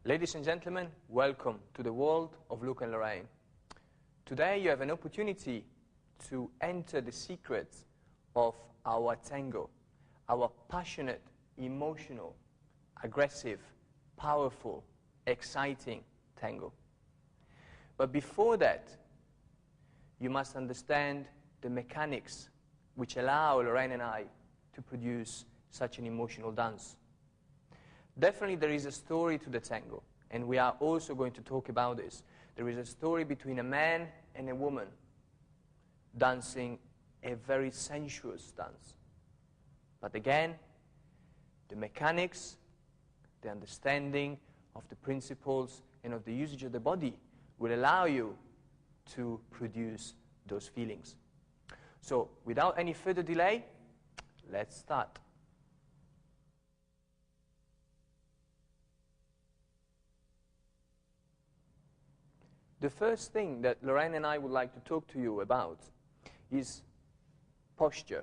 Ladies and gentlemen, welcome to the world of Luca and Loraine. Today you have an opportunity to enter the secrets of our tango, our passionate, emotional, aggressive, powerful, exciting tango. But before that, you must understand the mechanics which allow Loraine and I to produce such an emotional dance. Definitely there is a story to the tango, and we are also going to talk about this. There is a story between a man and a woman dancing a very sensuous dance. But again, the mechanics, the understanding of the principles and of the usage of the body will allow you to produce those feelings. So, without any further delay, let's start. The first thing that Loraine and I would like to talk to you about is posture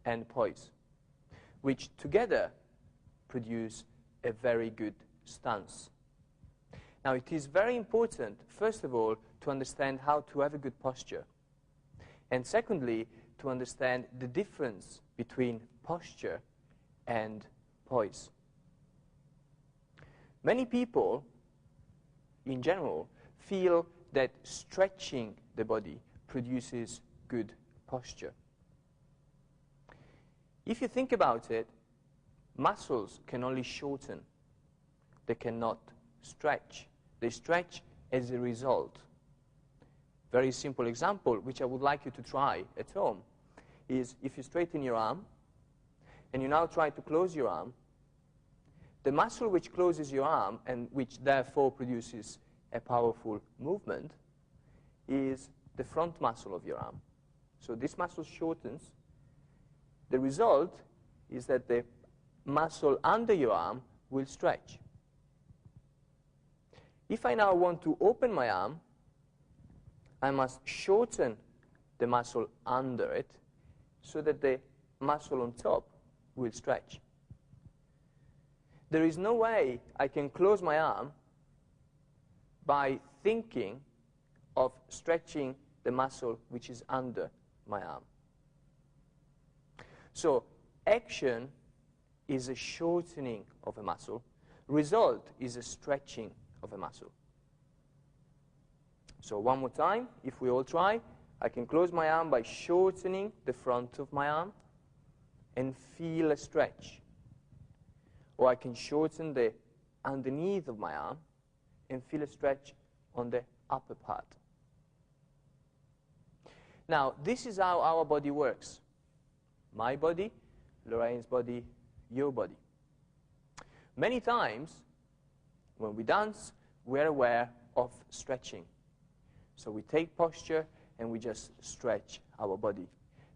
and poise, which together produce a very good stance. Now, it is very important, first of all, to understand how to have a good posture. And secondly, to understand the difference between posture and poise. Many people, in general, feel that stretching the body produces good posture. If you think about it, muscles can only shorten. They cannot stretch. They stretch as a result. Very simple example, which I would like you to try at home, is if you straighten your arm, and you now try to close your arm, the muscle which closes your arm, and which therefore produces a powerful movement, is the front muscle of your arm. So this muscle shortens. The result is that the muscle under your arm will stretch. If I now want to open my arm, I must shorten the muscle under it so that the muscle on top will stretch. There is no way I can close my arm by thinking of stretching the muscle which is under my arm. So action is a shortening of a muscle. Result is a stretching of a muscle. So one more time, if we all try, I can close my arm by shortening the front of my arm and feel a stretch. Or I can shorten the underneath of my arm and feel a stretch on the upper part. Now, this is how our body works. My body, Loraine's body, your body. Many times, when we dance, we're aware of stretching. So we take posture and we just stretch our body.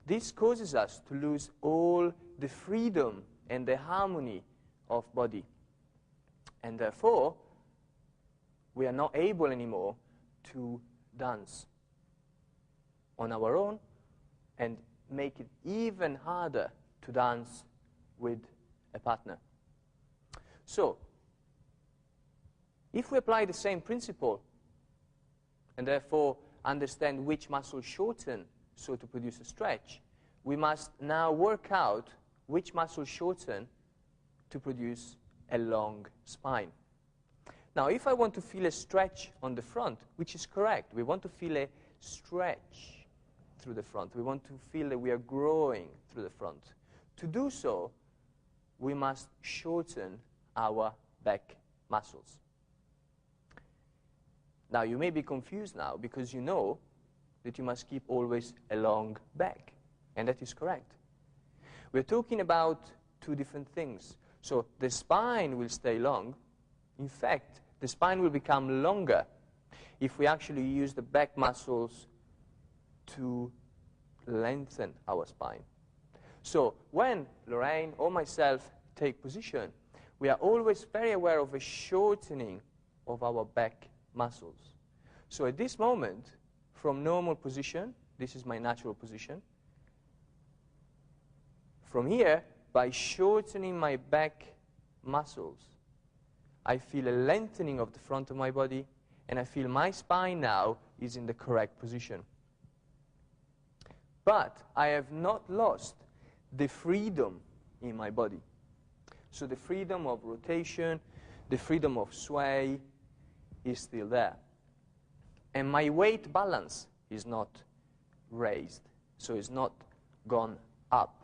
This causes us to lose all the freedom and the harmony of body. And therefore, we are not able anymore to dance on our own and make it even harder to dance with a partner. So, if we apply the same principle and therefore understand which muscle shorten so to produce a stretch, we must now work out which muscle shorten to produce a long spine. Now, if I want to feel a stretch on the front, which is correct, we want to feel a stretch through the front. We want to feel that we are growing through the front. To do so, we must shorten our back muscles. Now, you may be confused now because you know that you must keep always a long back, and that is correct. We're talking about two different things. So the spine will stay long. In fact, the spine will become longer if we actually use the back muscles to lengthen our spine. So when Loraine or myself take position, we are always very aware of a shortening of our back muscles. So at this moment, from normal position, this is my natural position, from here, by shortening my back muscles, I feel a lengthening of the front of my body, and I feel my spine now is in the correct position. But I have not lost the freedom in my body. So the freedom of rotation, the freedom of sway is still there. And my weight balance is not raised, so it's not gone up,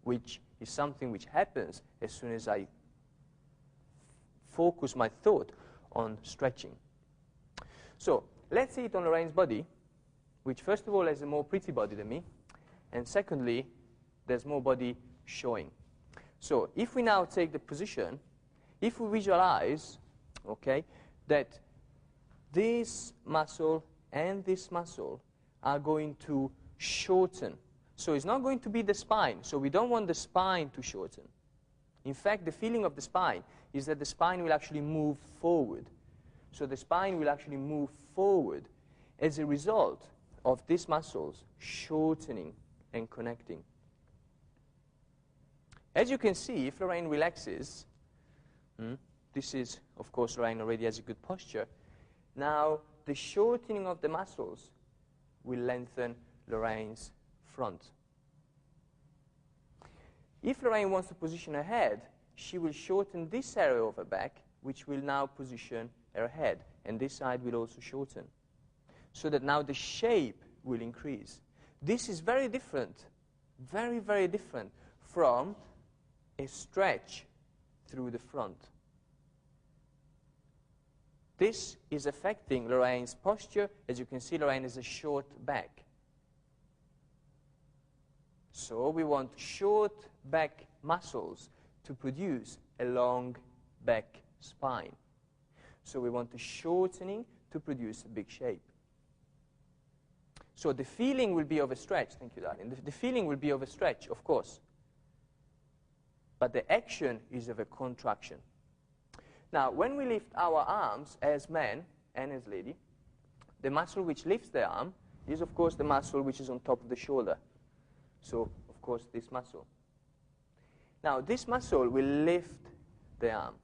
which is something which happens as soon as I focus my thought on stretching. So let's see it on Loraine's body, which first of all has a more pretty body than me, and secondly, there's more body showing. So if we now take the position, if we visualize, okay, that this muscle and this muscle are going to shorten. So it's not going to be the spine. So we don't want the spine to shorten. In fact, the feeling of the spine is that the spine will actually move forward. So the spine will actually move forward as a result of these muscles shortening and connecting. As you can see, if Loraine relaxes, this is, of course, Loraine already has a good posture. Now, the shortening of the muscles will lengthen Loraine's front. If Loraine wants to position her head, she will shorten this area of her back, which will now position her head. And this side will also shorten. So that now the shape will increase. This is very different, very, very different from a stretch through the front. This is affecting Loraine's posture. As you can see, Loraine has a short back. So we want short back muscles to produce a long back spine. So we want the shortening to produce a big shape. So the feeling will be of a stretch. Thank you, darling. The feeling will be of a stretch, of course. But the action is of a contraction. Now, when we lift our arms as men and as lady, the muscle which lifts the arm is, of course, the muscle which is on top of the shoulder. So, of course, this muscle. Now, this muscle will lift the arm.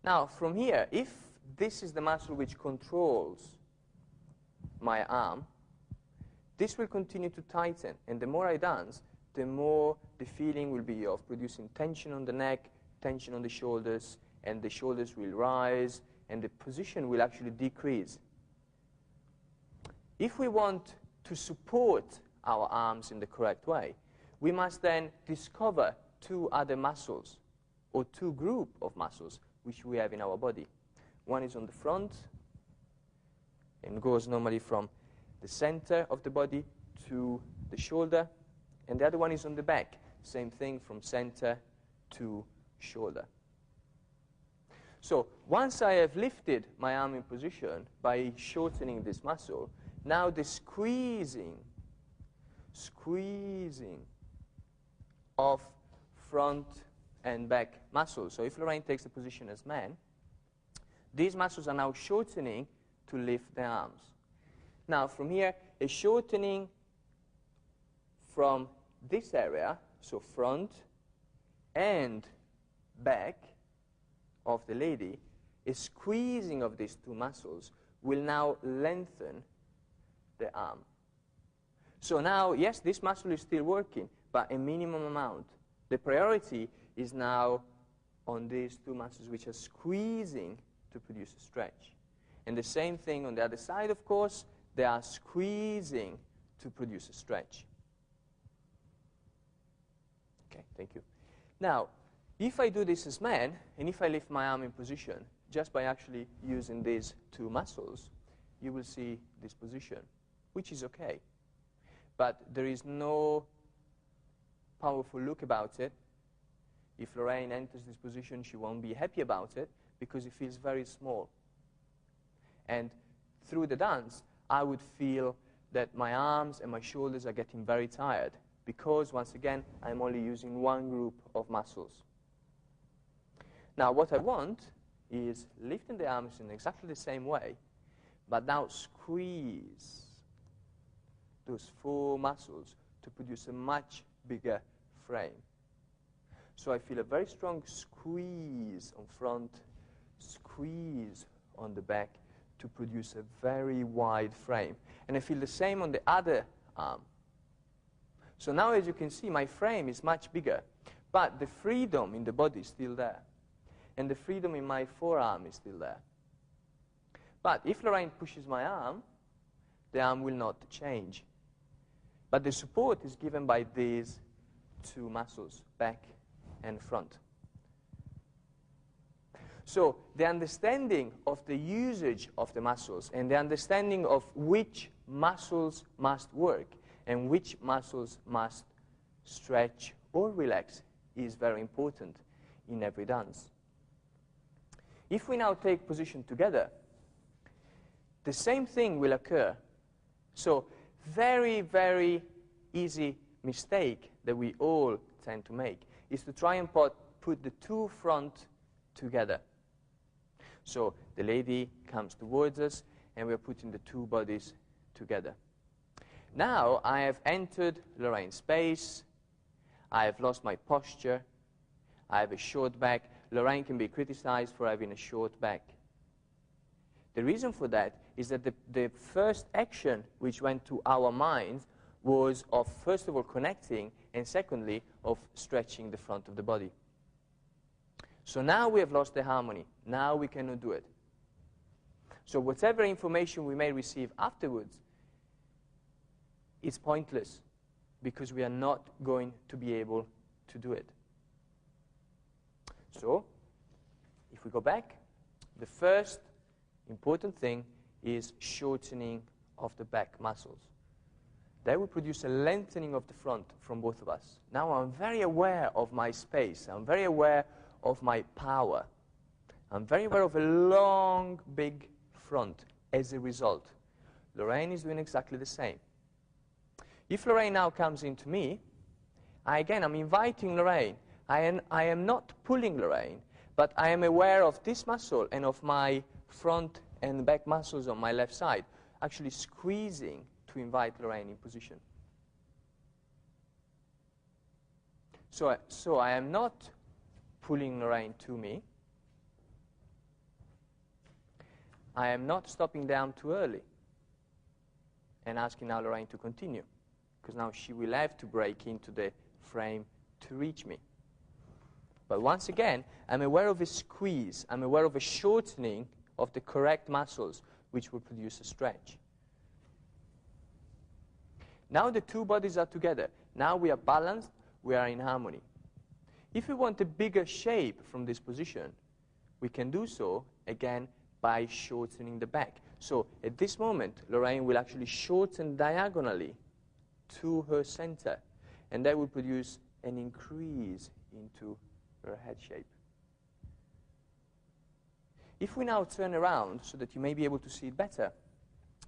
Now, from here, if this is the muscle which controls my arm, this will continue to tighten. And the more I dance, the more the feeling will be of producing tension on the neck, tension on the shoulders, and the shoulders will rise, and the position will actually decrease. If we want to support our arms in the correct way, we must then discover two other muscles, or two groups of muscles, which we have in our body. One is on the front, and goes normally from the center of the body to the shoulder, and the other one is on the back. Same thing, from center to shoulder. So once I have lifted my arm in position by shortening this muscle, now the squeezing of front and back muscles. So if Loraine takes the position as man, these muscles are now shortening to lift the arms. Now from here, a shortening from this area, so front and back of the lady, a squeezing of these two muscles will now lengthen the arm. So now, yes, this muscle is still working, but a minimum amount. The priority is now on these two muscles which are squeezing to produce a stretch. And the same thing on the other side, of course, they are squeezing to produce a stretch. Okay, thank you. Now, if I do this as man, and if I lift my arm in position, just by actually using these two muscles, you will see this position, which is okay. But there is no powerful look about it. If Loraine enters this position, she won't be happy about it, because it feels very small. And through the dance, I would feel that my arms and my shoulders are getting very tired, because, once again, I'm only using one group of muscles. Now, what I want is lifting the arms in exactly the same way, but now squeeze those four muscles to produce a much bigger frame. So I feel a very strong squeeze on front, squeeze on the back to produce a very wide frame. And I feel the same on the other arm. So now, as you can see, my frame is much bigger, but the freedom in the body is still there. And the freedom in my forearm is still there. But if Loraine pushes my arm, the arm will not change. But the support is given by these two muscles, back and front. So the understanding of the usage of the muscles and the understanding of which muscles must work and which muscles must stretch or relax is very important in every dance. If we now take position together, the same thing will occur. So very, very easy mistake that we all tend to make is to try and put the two front together. So the lady comes towards us, and we're putting the two bodies together. Now I have entered Loraine's space. I have lost my posture. I have a short back. Loraine can be criticized for having a short back. The reason for that is that the first action which went to our minds was of, first of all, connecting, and secondly, of stretching the front of the body. So now we have lost the harmony. Now we cannot do it. So whatever information we may receive afterwards is pointless because we are not going to be able to do it. So if we go back, the first important thing is shortening of the back muscles. That will produce a lengthening of the front from both of us. Now I'm very aware of my space. I'm very aware of my power. I'm very aware of a long, big front as a result. Loraine is doing exactly the same. If Loraine now comes into me, I'm inviting Loraine. I am not pulling Loraine, but I am aware of this muscle and of my front and back muscles on my left side, actually squeezing to invite Loraine in position. So I am not pulling Loraine to me. I am not stopping down too early and asking now Loraine to continue, because now she will have to break into the frame to reach me. But once again, I'm aware of a squeeze. I'm aware of a shortening of the correct muscles, which will produce a stretch. Now the two bodies are together. Now we are balanced. We are in harmony. If we want a bigger shape from this position, we can do so, again, by shortening the back. So at this moment, Loraine will actually shorten diagonally to her center, and that will produce an increase into her head shape. If we now turn around so that you may be able to see it better,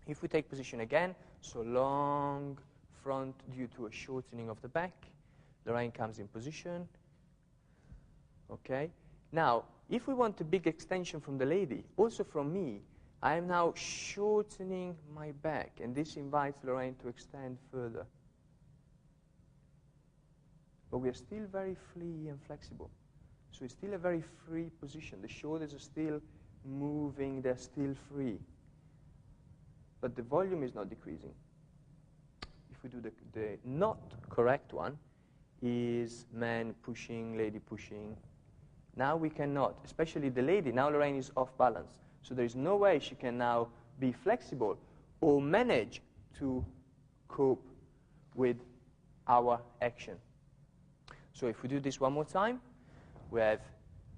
if we take position again, so long front due to a shortening of the back, Loraine comes in position. Okay. Now, if we want a big extension from the lady, also from me, I am now shortening my back, and this invites Loraine to extend further. But we are still very free and flexible. So it's still a very free position. The shoulders are still moving, they're still free. But the volume is not decreasing. If we do the not correct one, is man pushing, lady pushing. Now we cannot, especially the lady. Now Loraine is off balance. So there is no way she can now be flexible or manage to cope with our action. So if we do this one more time, we have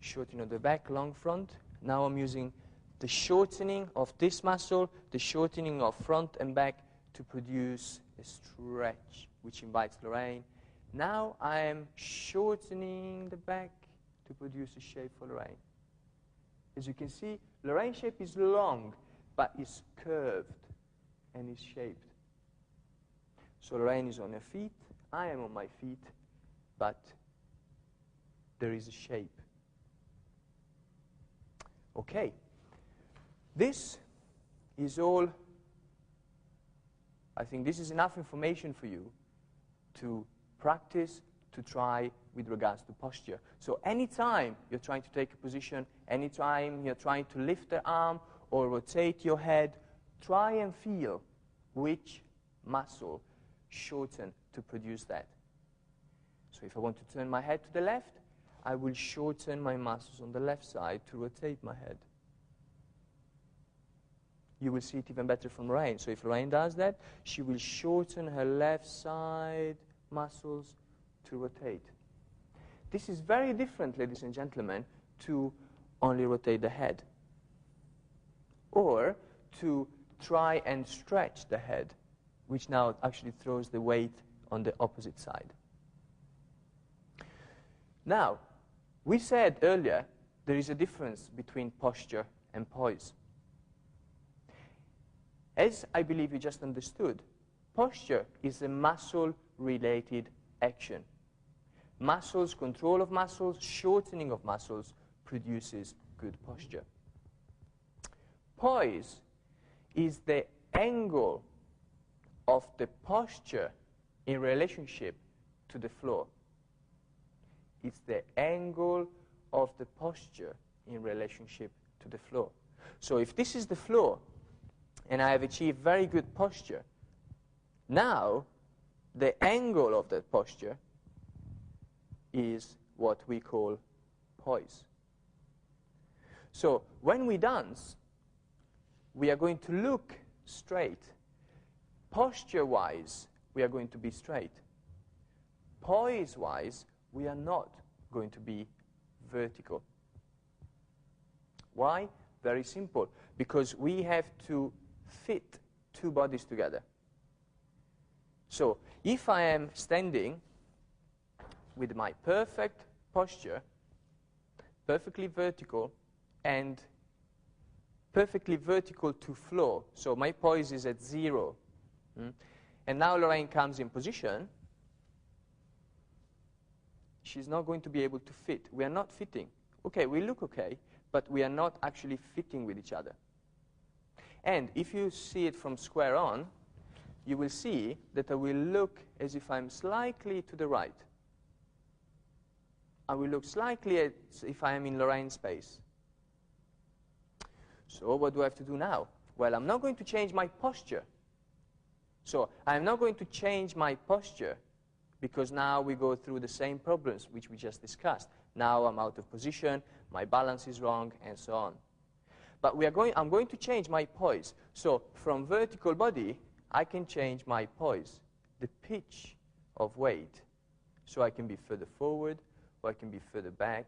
shortening of the back, long front. Now I'm using the shortening of this muscle, the shortening of front and back to produce a stretch, which invites Loraine. Now I am shortening the back to produce a shape for Loraine. As you can see, Loraine's shape is long, but is curved and is shaped. So Loraine is on her feet, I am on my feet, but there is a shape. Okay. This is all, I think this is enough information for you to practice to try with regards to posture. So anytime you're trying to take a position, anytime you're trying to lift the arm or rotate your head, try and feel which muscle shorten to produce that. So if I want to turn my head to the left, I will shorten my muscles on the left side to rotate my head. You will see it even better from Loraine. So if Loraine does that, she will shorten her left side muscles to rotate. This is very different, ladies and gentlemen, to only rotate the head, or to try and stretch the head, which now actually throws the weight on the opposite side. Now, we said earlier there is a difference between posture and poise. As I believe you just understood, posture is a muscle-related action. Muscles, control of muscles, shortening of muscles produces good posture. Poise is the angle of the posture in relationship to the floor. It's the angle of the posture in relationship to the floor. So if this is the floor, and I have achieved very good posture, now the angle of that posture is what we call poise. So when we dance, we are going to look straight. Posture-wise, we are going to be straight. Poise-wise, we are not going to be vertical. Why? Very simple. Because we have to fit two bodies together. So if I am standing with my perfect posture, perfectly vertical, and perfectly vertical to floor, so my poise is at 0, and now Loraine comes in position, she's not going to be able to fit. We are not fitting. Okay, we look okay, but we are not actually fitting with each other. And if you see it from square on, you will see that I will look as if I'm slightly to the right. I will look slightly as if I am in Loraine's space. So what do I have to do now? Well, I'm not going to change my posture. So I'm not going to change my posture because now we go through the same problems which we just discussed. Now I'm out of position, my balance is wrong, and so on. But I'm going to change my poise. So from vertical body, I can change my poise, the pitch of weight. So I can be further forward, or I can be further back,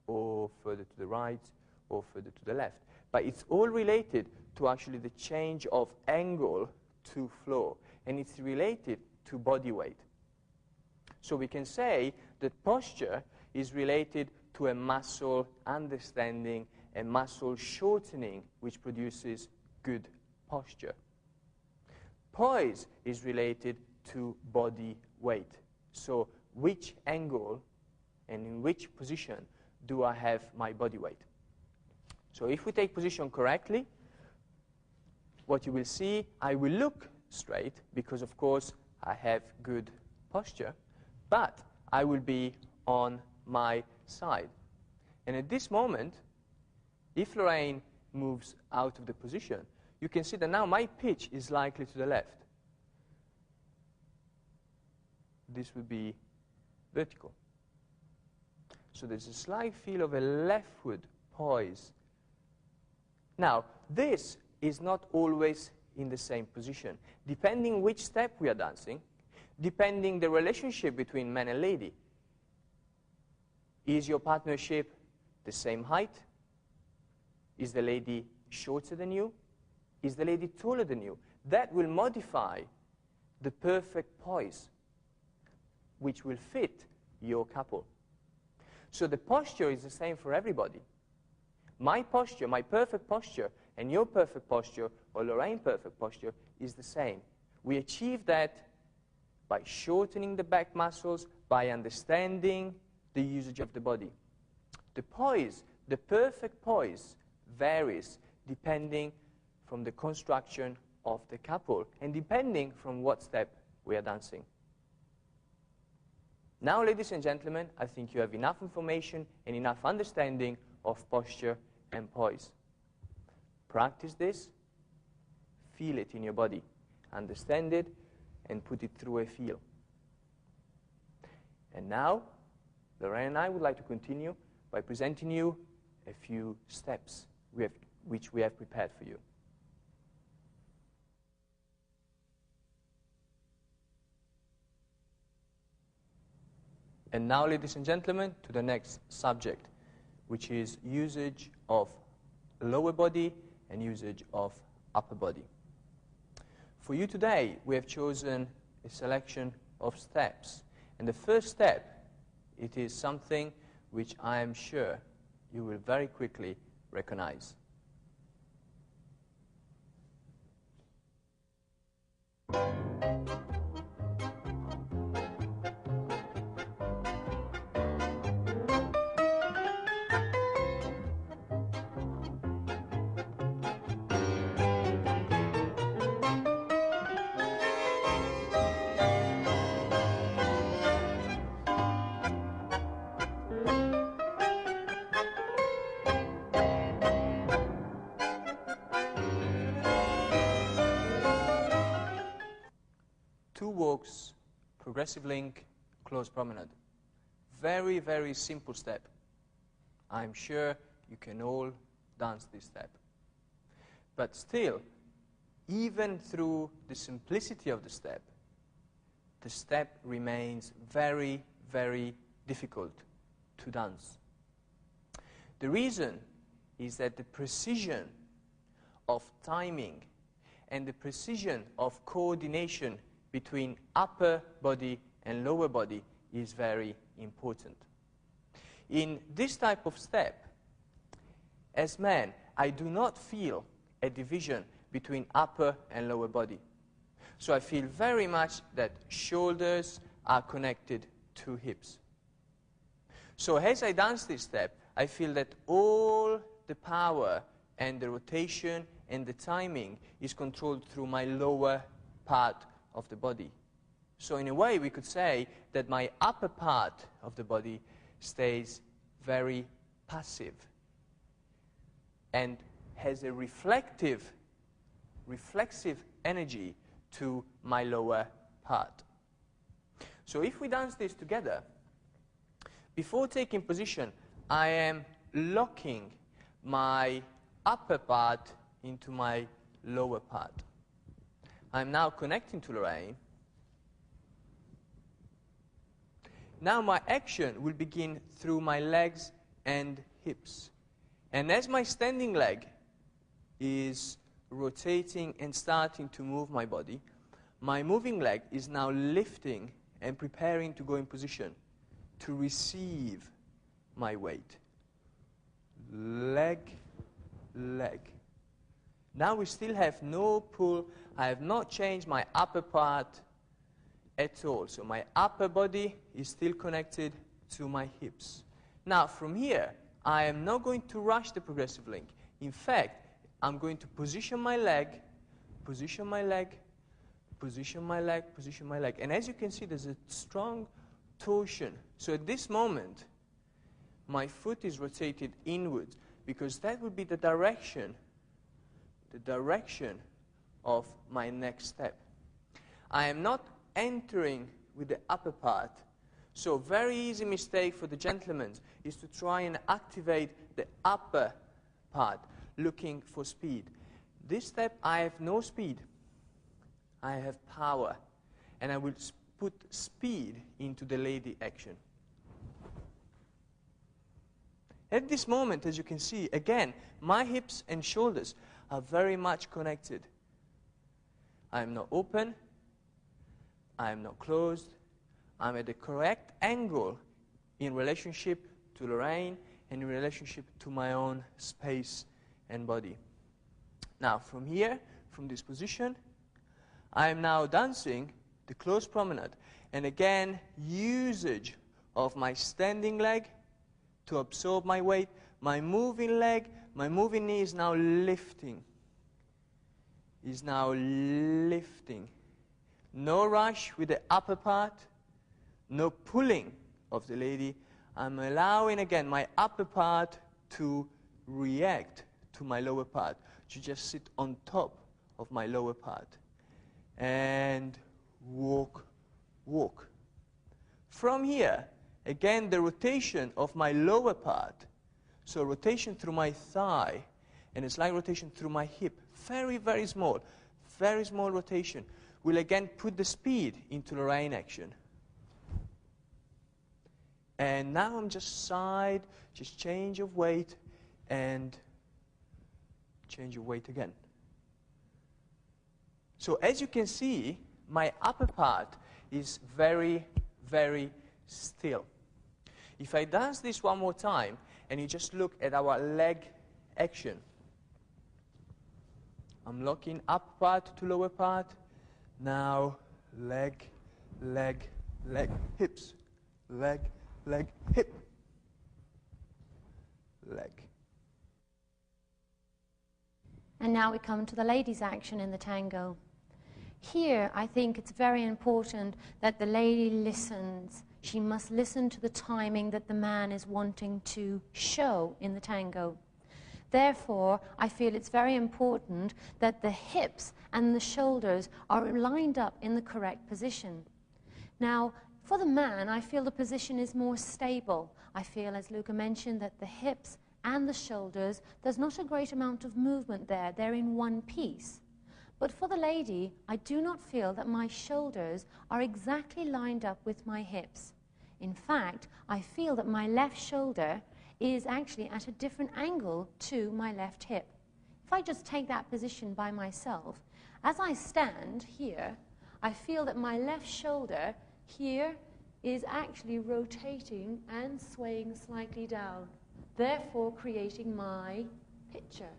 or further to the right, or further to the left. But it's all related to actually the change of angle to floor. And it's related to body weight. So we can say that posture is related to a muscle understanding, a muscle shortening, which produces good posture. Poise is related to body weight. So which angle and in which position do I have my body weight? So if we take position correctly, what you will see, I will look straight because, of course, I have good posture, but I will be on my side. And at this moment, if Loraine moves out of the position, you can see that now my pitch is likely to the left. This would be vertical. So there's a slight feel of a leftward poise. Now, this is not always in the same position. Depending which step we are dancing, depending the relationship between man and lady. Is your partnership the same height? Is the lady shorter than you? Is the lady taller than you? That will modify the perfect poise, which will fit your couple. So the posture is the same for everybody. My posture, my perfect posture, and your perfect posture, or Loraine's perfect posture, is the same. We achieve that by shortening the back muscles, by understanding the usage of the body. The poise, the perfect poise, varies depending from the construction of the couple and depending from what step we are dancing. Now, ladies and gentlemen, I think you have enough information and enough understanding of posture and poise. Practice this, feel it in your body, understand it, and put it through a feel. And now, Loraine and I would like to continue by presenting you a few steps which we have prepared for you. And now, ladies and gentlemen, to the next subject, which is usage of lower body and usage of upper body. For you today, we have chosen a selection of steps. And the first step, it is something which I am sure you will very quickly recognize. Two walks, progressive link, close promenade. Very, very simple step. I'm sure you can all dance this step. But still, even through the simplicity of the step remains very, very difficult to dance. The reason is that the precision of timing and the precision of coordination between upper body and lower body is very important. In this type of step, as man, I do not feel a division between upper and lower body. So I feel very much that shoulders are connected to hips. So as I dance this step, I feel that all the power and the rotation and the timing is controlled through my lower part of the body. So in a way, we could say that my upper part of the body stays very passive and has a reflexive energy to my lower part. So if we dance this together, before taking position, I am locking my upper part into my lower part. I'm now connecting to Loraine. Now my action will begin through my legs and hips. And as my standing leg is rotating and starting to move my body, my moving leg is now lifting and preparing to go in position to receive my weight. Leg, leg. Now we still have no pull. I have not changed my upper part at all. So my upper body is still connected to my hips. Now from here, I am not going to rush the progressive link. In fact, I'm going to position my leg, position my leg, position my leg, position my leg. And as you can see, there's a strong torsion. So at this moment, my foot is rotated inwards because that would be the direction of my next step. I am not entering with the upper part. So very easy mistake for the gentlemen is to try and activate the upper part, looking for speed. This step, I have no speed. I have power. And I will put speed into the lady action. At this moment, as you can see, again, my hips and shoulders are very much connected. I am not open. I am not closed. I'm at the correct angle in relationship to Loraine and in relationship to my own space and body. Now, from here, from this position, I am now dancing the close promenade. And again, usage of my standing leg to absorb my weight. My moving leg, my moving knee is now lifting. Is now lifting. No rush with the upper part. no pulling of the lady. I'm allowing, again, my upper part to react to my lower part, to just sit on top of my lower part. And walk, walk. From here, again, the rotation of my lower part, so rotation through my thigh, and a slight rotation through my hip, very, very small rotation, will again put the speed into Loraine action. And now I'm just side, just change of weight, and change of weight again. So as you can see, my upper part is very, very still. If I dance this one more time, and you just look at our leg action, I'm locking upper part to lower part. Now leg, leg, leg, hips, leg, leg, hip, leg. And now we come to the ladies' action in the tango. Here, I think it's very important that the lady listens. She must listen to the timing that the man is wanting to show in the tango. Therefore, I feel it's very important that the hips and the shoulders are lined up in the correct position. Now, for the man, I feel the position is more stable. I feel, as Luca mentioned, that the hips and the shoulders, there's not a great amount of movement there. They're in one piece. But for the lady, I do not feel that my shoulders are exactly lined up with my hips. In fact, I feel that my left shoulder is actually at a different angle to my left hip. If I just take that position by myself, as I stand here, I feel that my left shoulder here is actually rotating and swaying slightly down, therefore creating my picture.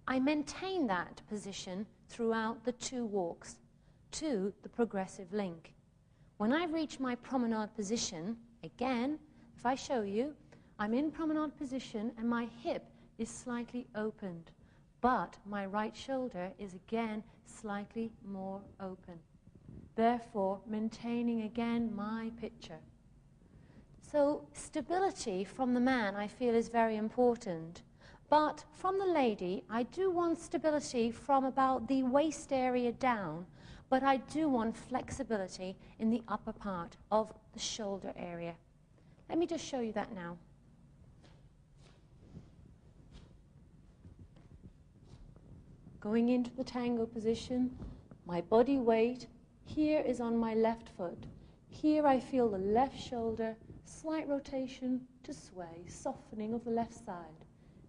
I maintain that position throughout the two walks to the progressive link. When I reach my promenade position, again, if I show you, I'm in promenade position and my hip is slightly opened, but my right shoulder is again slightly more open, therefore maintaining again my picture. So stability from the man, I feel, is very important. But from the lady, I do want stability from about the waist area down, but I do want flexibility in the upper part of the shoulder area. Let me just show you that now. Going into the tango position, my body weight here is on my left foot. Here I feel the left shoulder, slight rotation to sway, softening of the left side.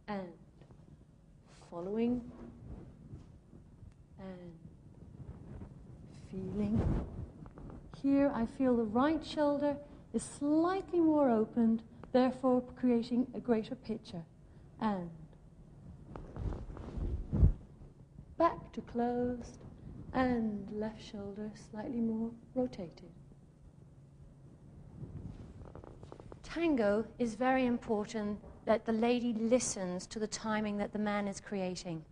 And following and feeling. Here I feel the right shoulder is slightly more opened, therefore creating a greater picture. And back to closed, and left shoulder slightly more rotated. Tango is very important that the lady listens to the timing that the man is creating.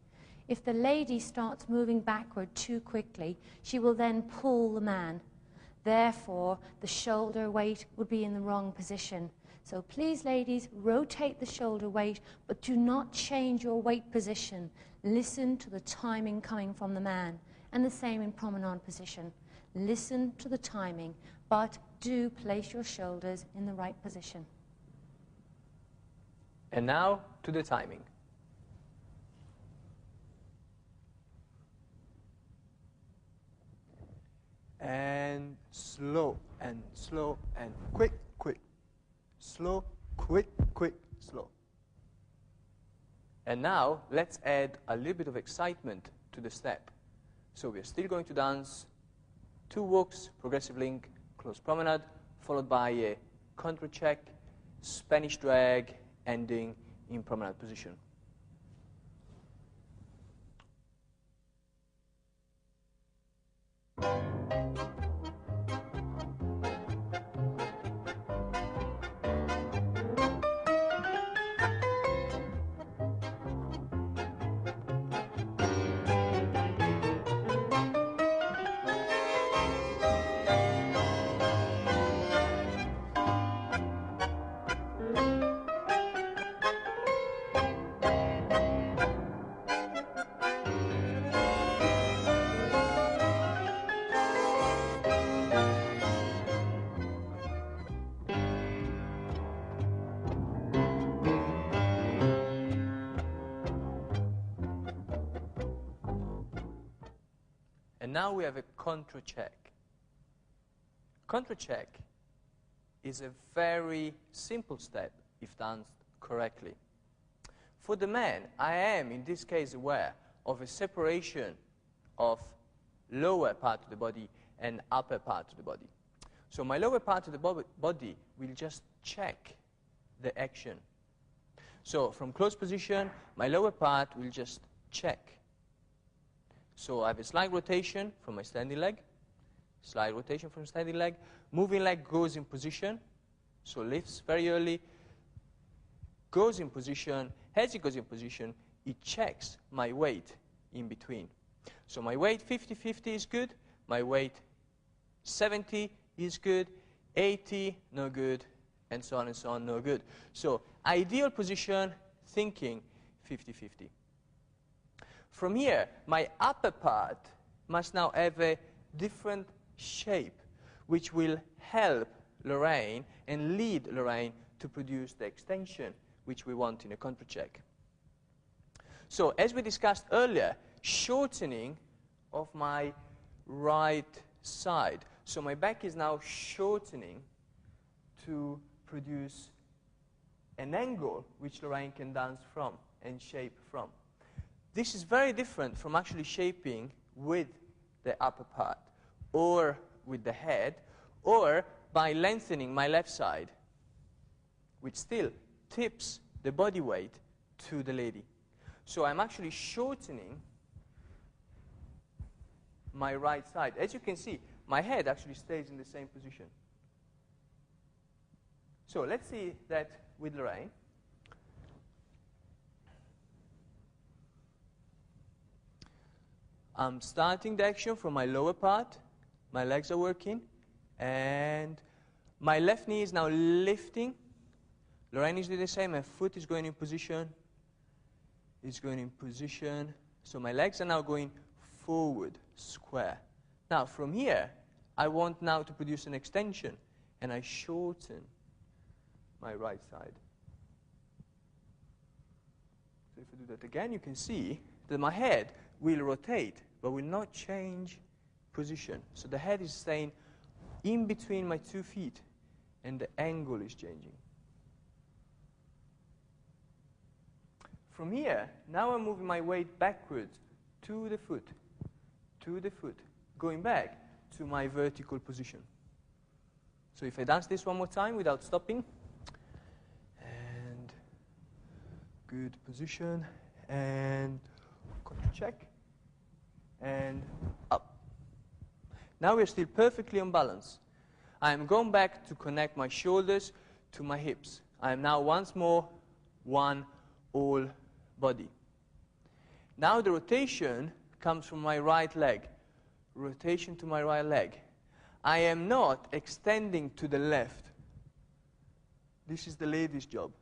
If the lady starts moving backward too quickly, she will then pull the man. Therefore, the shoulder weight would be in the wrong position. So please, ladies, rotate the shoulder weight, but do not change your weight position. Listen to the timing coming from the man. And the same in promenade position. Listen to the timing, but do place your shoulders in the right position. And now to the timing. And slow and quick, quick. Slow, quick, quick, slow. And now let's add a little bit of excitement to the step. So we're still going to dance 2 walks, progressive link, close promenade, followed by a contra check, Spanish drag, ending in promenade position. And now we have a contra check. Contra check is a very simple step if done correctly. For the man, I am in this case aware of a separation of lower part of the body and upper part of the body. So my lower part of the body will just check the action. So from close position, my lower part will just check. So I have a slight rotation from my standing leg, slight rotation from standing leg, moving leg goes in position, so lifts very early, goes in position. As it goes in position, it checks my weight in between. So my weight 50-50 is good, my weight 70 is good, 80 no good, and so on, no good. So ideal position, thinking 50-50. From here, my upper part must now have a different shape, which will help Loraine and lead Loraine to produce the extension which we want in a contra check. So as we discussed earlier, shortening of my right side. So my back is now shortening to produce an angle which Loraine can dance from and shape from. This is very different from actually shaping with the upper part or with the head or by lengthening my left side, which still tips the body weight to the lady. So I'm actually shortening my right side. As you can see, my head actually stays in the same position. So let's see that with Loraine. I'm starting the action from my lower part. My legs are working. And my left knee is now lifting. Loraine is doing the same. My foot is going in position. It's going in position. So my legs are now going forward, square. Now from here, I want now to produce an extension. And I shorten my right side. So if I do that again, you can see that my head will rotate, but will not change position. So the head is staying in between my 2 feet, and the angle is changing. From here, now I'm moving my weight backwards to the foot, going back to my vertical position. So if I dance this one more time without stopping, and good position, and check, and up. Now we're still perfectly on balance. I am going back to connect my shoulders to my hips. I am now once more one all body. Now the rotation comes from my right leg. Rotation to my right leg. I am not extending to the left. This is the lady's job.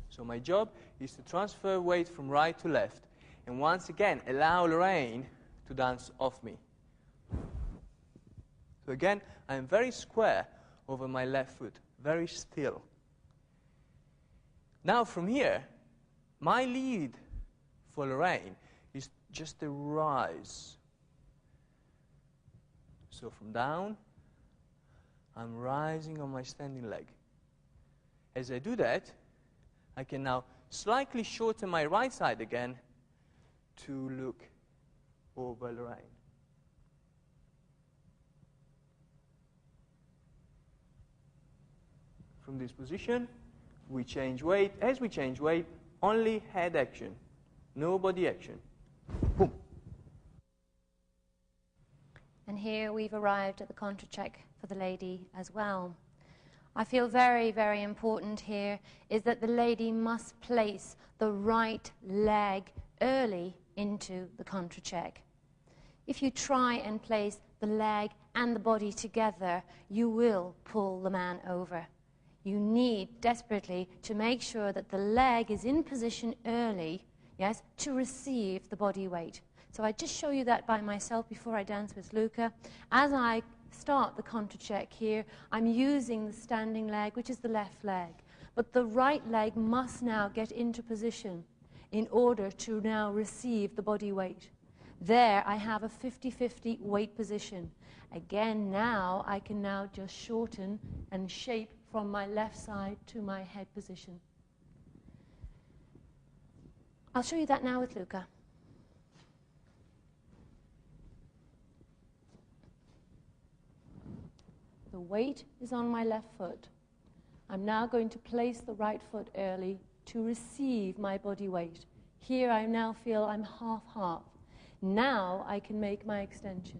So my job is to transfer weight from right to left. And once again, allow Loraine to dance off me. So again, I am very square over my left foot, very still. Now from here, my lead for Loraine is just a rise. So from down, I'm rising on my standing leg. As I do that, I can now slightly shorten my right side again to look over Loraine. From this position, we change weight. As we change weight, only head action, no body action. Boom. And here we've arrived at the contra check for the lady as well. I feel very, very important here is that the lady must place the right leg early into the contra check. If you try and place the leg and the body together, you will pull the man over. You need desperately to make sure that the leg is in position early, yes, to receive the body weight. So I just show you that by myself before I dance with Luca. As I start the contra check here, I'm using the standing leg, which is the left leg. But the right leg must now get into position in order to now receive the body weight. There I have a 50-50 weight position. Again, now I can now just shorten and shape from my left side to my head position. I'll show you that now with Luca. The weight is on my left foot. I'm now going to place the right foot early to receive my body weight. Here I now feel I'm half-half. Now I can make my extension.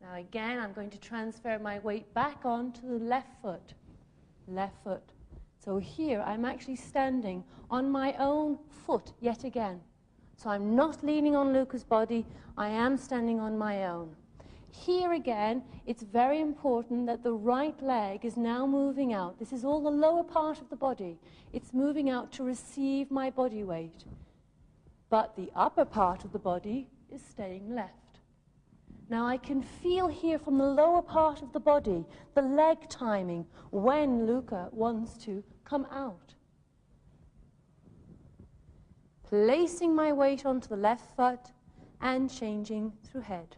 Now again, I'm going to transfer my weight back onto the left foot. Left foot. So here I'm actually standing on my own foot yet again. So I'm not leaning on Luca's body, I am standing on my own. Here again, it's very important that the right leg is now moving out. This is all the lower part of the body. It's moving out to receive my body weight. But the upper part of the body is staying left. Now I can feel here from the lower part of the body, the leg timing, when Luca wants to come out. Placing my weight onto the left foot and changing through head.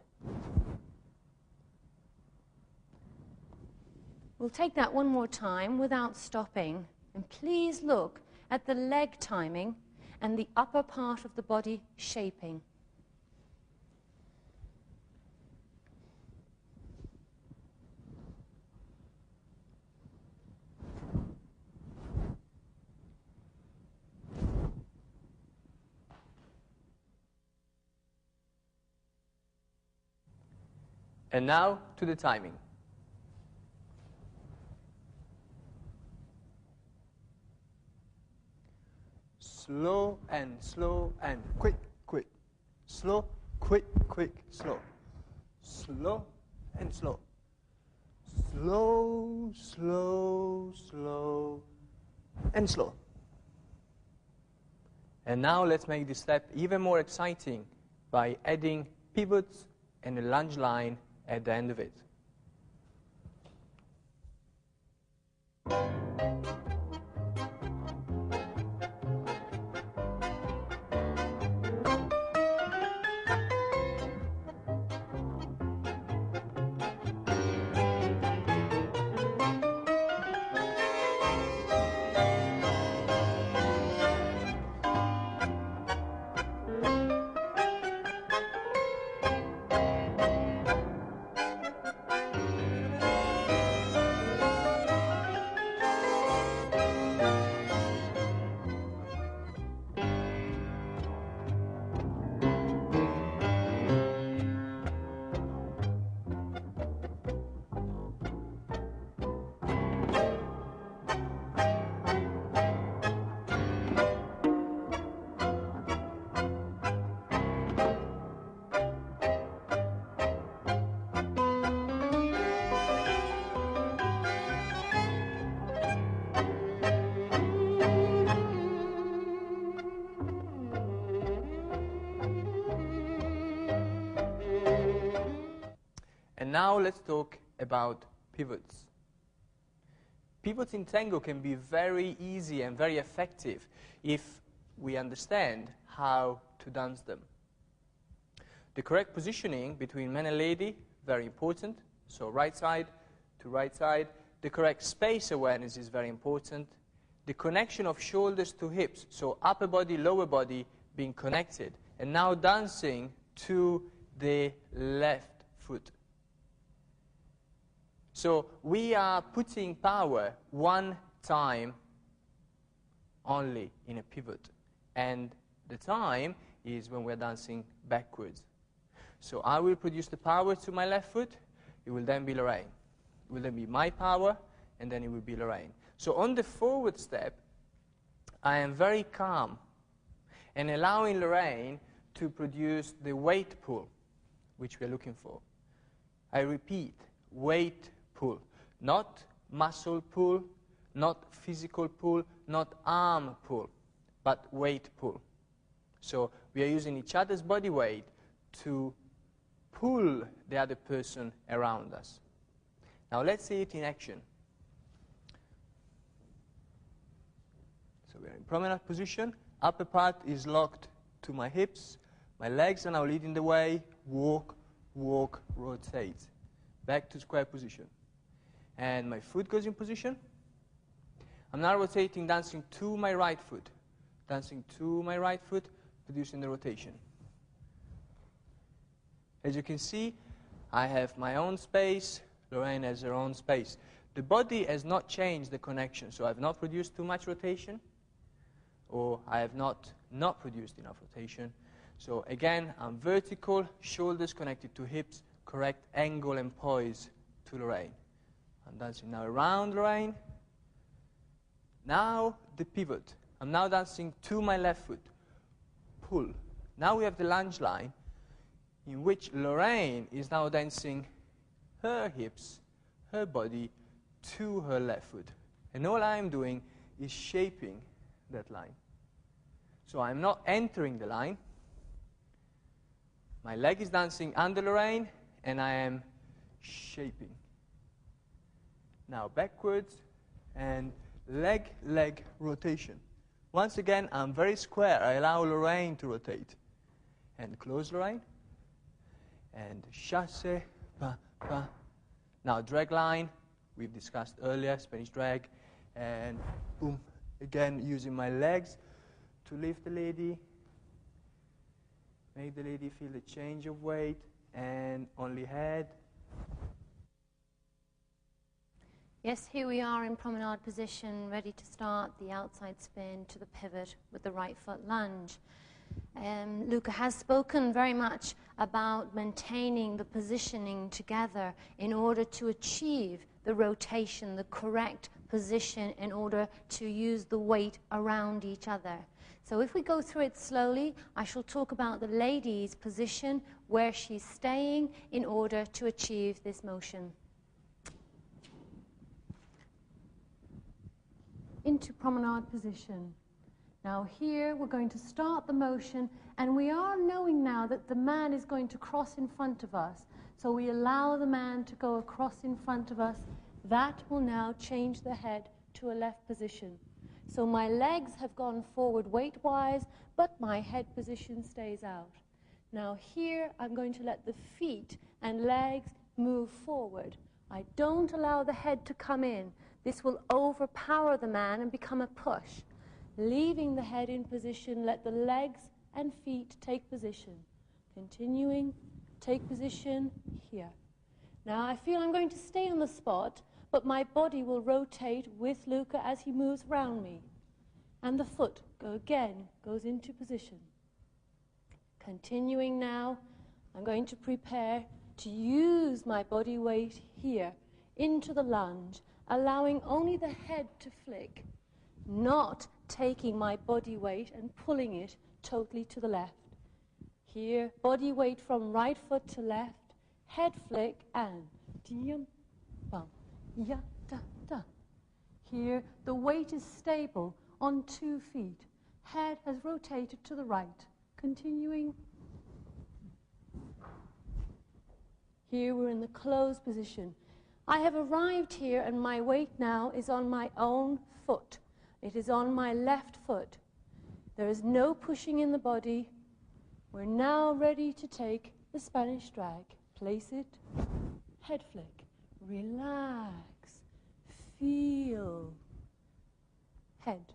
We'll take that one more time without stopping. And please look at the leg timing and the upper part of the body shaping. And now to the timing. Slow and quick, quick. Slow, quick, quick, slow. Slow and slow. Slow, slow, slow, and slow. And now let's make this step even more exciting by adding pivots and a lunge line at the end of it. And now let's talk about pivots. Pivots in tango can be very easy and very effective if we understand how to dance them. The correct positioning between man and lady, very important. So right side to right side. The correct space awareness is very important. The connection of shoulders to hips, so upper body, lower body being connected. And now dancing to the left foot. So we are putting power one time only in a pivot. And the time is when we're dancing backwards. So I will produce the power to my left foot. It will then be Loraine. It will then be my power, and then it will be Loraine. So on the forward step, I am very calm and allowing Loraine to produce the weight pull, which we're looking for. I repeat, weight pull, not muscle pull, not physical pull, not arm pull, but weight pull. So we are using each other's body weight to pull the other person around us. Now let's see it in action. So we are in promenade position. Upper part is locked to my hips. My legs are now leading the way. Walk, walk, rotate. Back to square position. And my foot goes in position. I'm now rotating, dancing to my right foot. Dancing to my right foot, producing the rotation. As you can see, I have my own space. Loraine has her own space. The body has not changed the connection, so I've not produced too much rotation, or I have not produced enough rotation. So again, I'm vertical, shoulders connected to hips, correct angle and poise to Loraine. I'm dancing now around Loraine. Now the pivot. I'm now dancing to my left foot. Pull. Now we have the lunge line, in which Loraine is now dancing her hips, her body, to her left foot. And all I'm doing is shaping that line. So I'm not entering the line. My leg is dancing under Loraine, and I am shaping. Now backwards, and leg, leg rotation. Once again, I'm very square. I allow Loraine to rotate. And close Loraine. And chasse, pa, pa. Now drag line, we've discussed earlier, Spanish drag. And boom, again using my legs to lift the lady. Make the lady feel the change of weight, and only head. Yes, here we are in promenade position, ready to start the outside spin to the pivot with the right foot lunge. Luca has spoken very much about maintaining the positioning together in order to achieve the rotation, the correct position in order to use the weight around each other. So if we go through it slowly, I shall talk about the lady's position, where she's staying in order to achieve this motion. Into promenade position. Now here we're going to start the motion, and we are knowing now that the man is going to cross in front of us. So we allow the man to go across in front of us. That will now change the head to a left position. So my legs have gone forward weight-wise, but my head position stays out. Now here I'm going to let the feet and legs move forward. I don't allow the head to come in. This will overpower the man and become a push. Leaving the head in position, let the legs and feet take position. Continuing, take position here. Now I feel I'm going to stay on the spot, but my body will rotate with Luca as he moves around me. And the foot goes into position. Continuing now, I'm going to prepare to use my body weight here into the lunge, allowing only the head to flick, not taking my body weight and pulling it totally to the left. Here, body weight from right foot to left, head flick, and diyam, bum, ya, da, da. Here, the weight is stable on 2 feet. Head has rotated to the right. Continuing. Here we're in the closed position. I have arrived here, and my weight now is on my own foot. It is on my left foot. There is no pushing in the body. We're now ready to take the Spanish drag. Place it, head flick, relax, feel, head.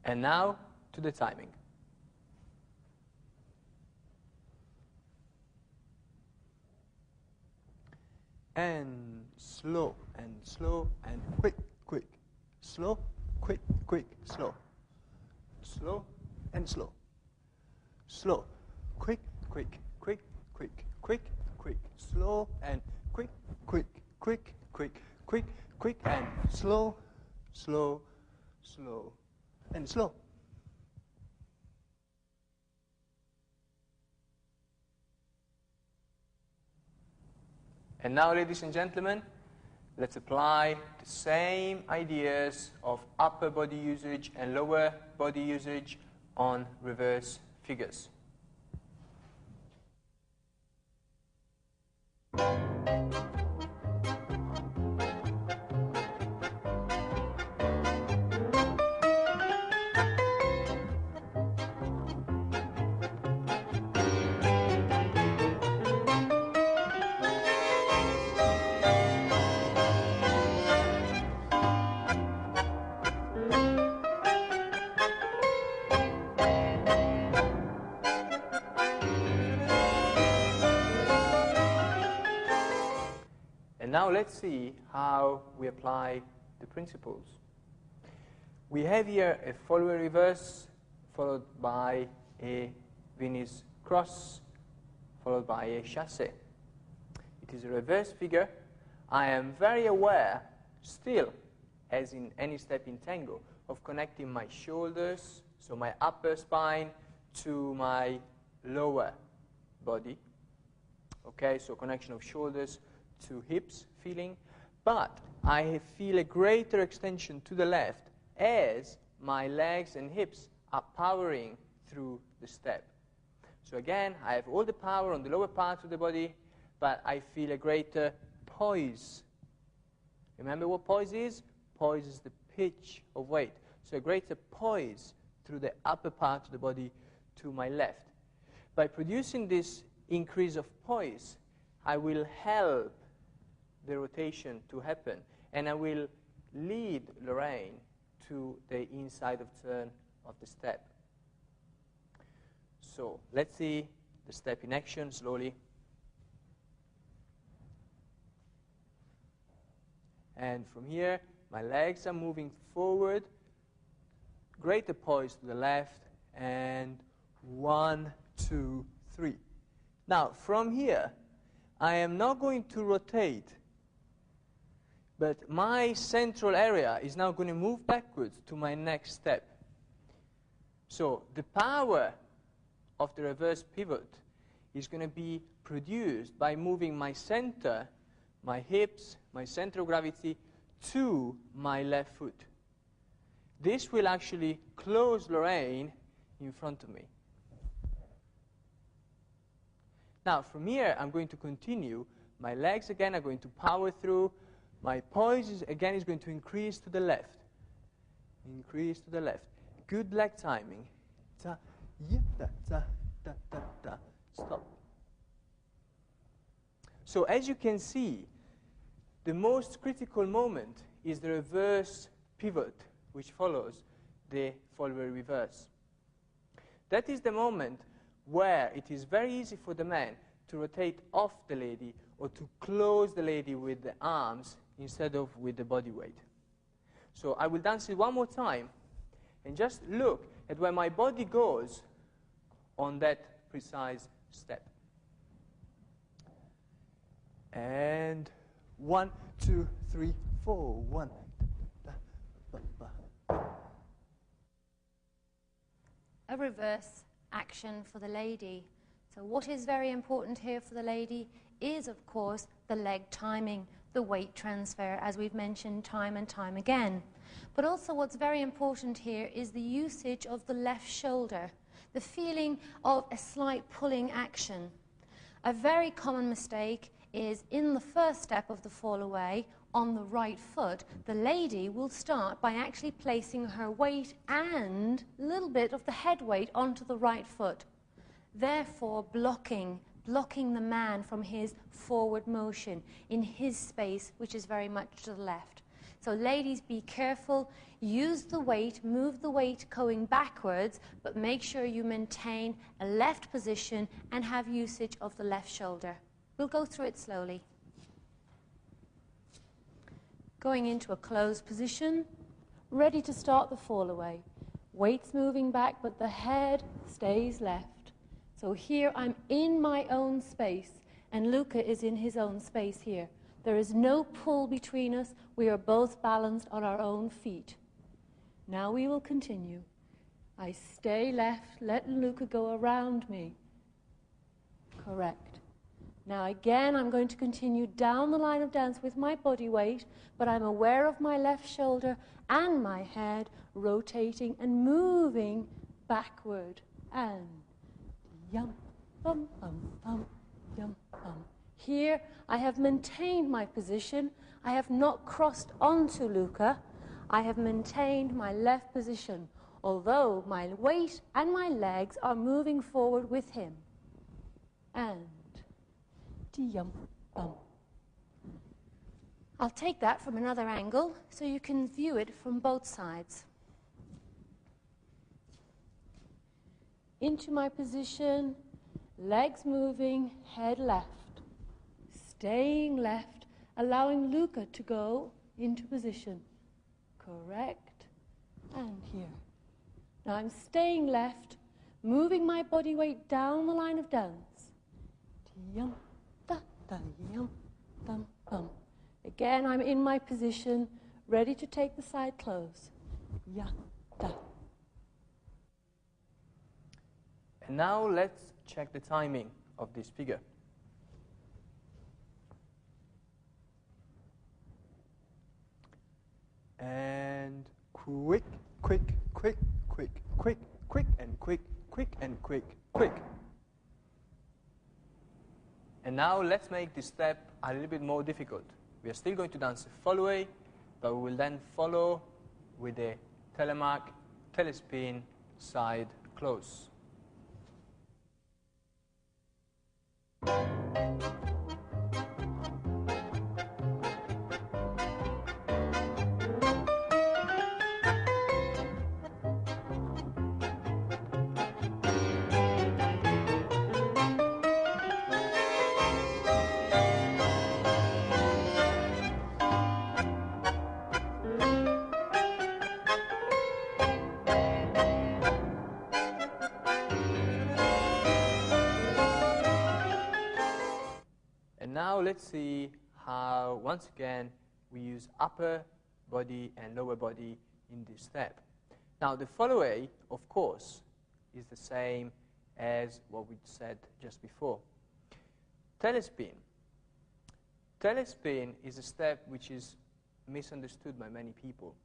And now to the timing. And slow, and slow, and quick, quick. Slow, quick, quick, slow. Slow, and slow. Slow, quick, quick, quick, quick, quick, quick. Slow, and quick, quick, quick, quick, quick, quick, and slow, slow, slow, and slow. And now, ladies and gentlemen, let's apply the same ideas of upper body usage and lower body usage on reverse figures. now let's see how we apply the principles. We have here a follower reverse followed by a Viennese cross followed by a chassé. It is a reverse figure. I am very aware, still, as in any step in tango, of connecting my shoulders, so my upper spine, to my lower body. Okay, so connection of shoulders to hips, feeling. But I feel a greater extension to the left as my legs and hips are powering through the step. So again, I have all the power on the lower part of the body, but I feel a greater poise. Remember what poise is? Poise is the pitch of weight. So a greater poise through the upper part of the body to my left. By producing this increase of poise, I will help the rotation to happen, and I will lead Loraine to the inside of turn of the step. So let's see the step in action slowly. And from here, my legs are moving forward, greater poise to the left, and 1, 2, 3. Now, from here, I am not going to rotate, but my central area is now going to move backwards to my next step. So the power of the reverse pivot is going to be produced by moving my center, my hips, my center of gravity to my left foot. This will actually close Loraine in front of me. Now, from here, I'm going to continue. My legs, again, are going to power through. My poise, again, is going to increase to the left. Increase to the left. Good leg timing. Ta, yeah, da, da, da, da, da. Stop. So as you can see, the most critical moment is the reverse pivot, which follows the follower reverse. That is the moment where it is very easy for the man to rotate off the lady or to close the lady with the arms instead of with the body weight. So I will dance it one more time and just look at where my body goes on that precise step. And 1, 2, 3, 4, 1. A reverse action for the lady. So what is very important here for the lady is, of course, the leg timing, the weight transfer, as we've mentioned time and time again. But also what's very important here is the usage of the left shoulder, the feeling of a slight pulling action. A very common mistake is in the first step of the fall away, on the right foot, the lady will start by actually placing her weight and a little bit of the head weight onto the right foot, therefore blocking the man from his forward motion in his space, which is very much to the left. So ladies, be careful, use the weight, move the weight going backwards, but make sure you maintain a left position and have usage of the left shoulder. We'll go through it slowly. Going into a closed position, ready to start the fall away. Weight's moving back, but the head stays left. So here I'm in my own space, and Luca is in his own space here. There is no pull between us. We are both balanced on our own feet. Now we will continue. I stay left, let Luca go around me. Correct. Now again, I'm going to continue down the line of dance with my body weight, but I'm aware of my left shoulder and my head rotating and moving backward. And yum, bum, bum, bum, yum, bum. Here, I have maintained my position. I have not crossed onto Luca. I have maintained my left position, although my weight and my legs are moving forward with him. And yum, bum. I'll take that from another angle so you can view it from both sides. Into my position, legs moving, head left. Staying left allowing Luca to go into position. Correct. And here. Now I'm staying left, moving my body weight down the line of dance. Yum, da, da, yum, dum, bum. Again, I'm in my position, ready to take the side close. Ya, da. And now let's check the timing of this figure. And quick, quick, quick, quick, quick, quick, and quick, quick, and quick, quick. And now let's make this step a little bit more difficult. We are still going to dance a follow-away, but we will then follow with a telemark, telespin, side close. Now let's see how, once again, we use upper body and lower body in this step. Now the follow-away, of course, is the same as what we said just before. Telespin. Telespin is a step which is misunderstood by many people.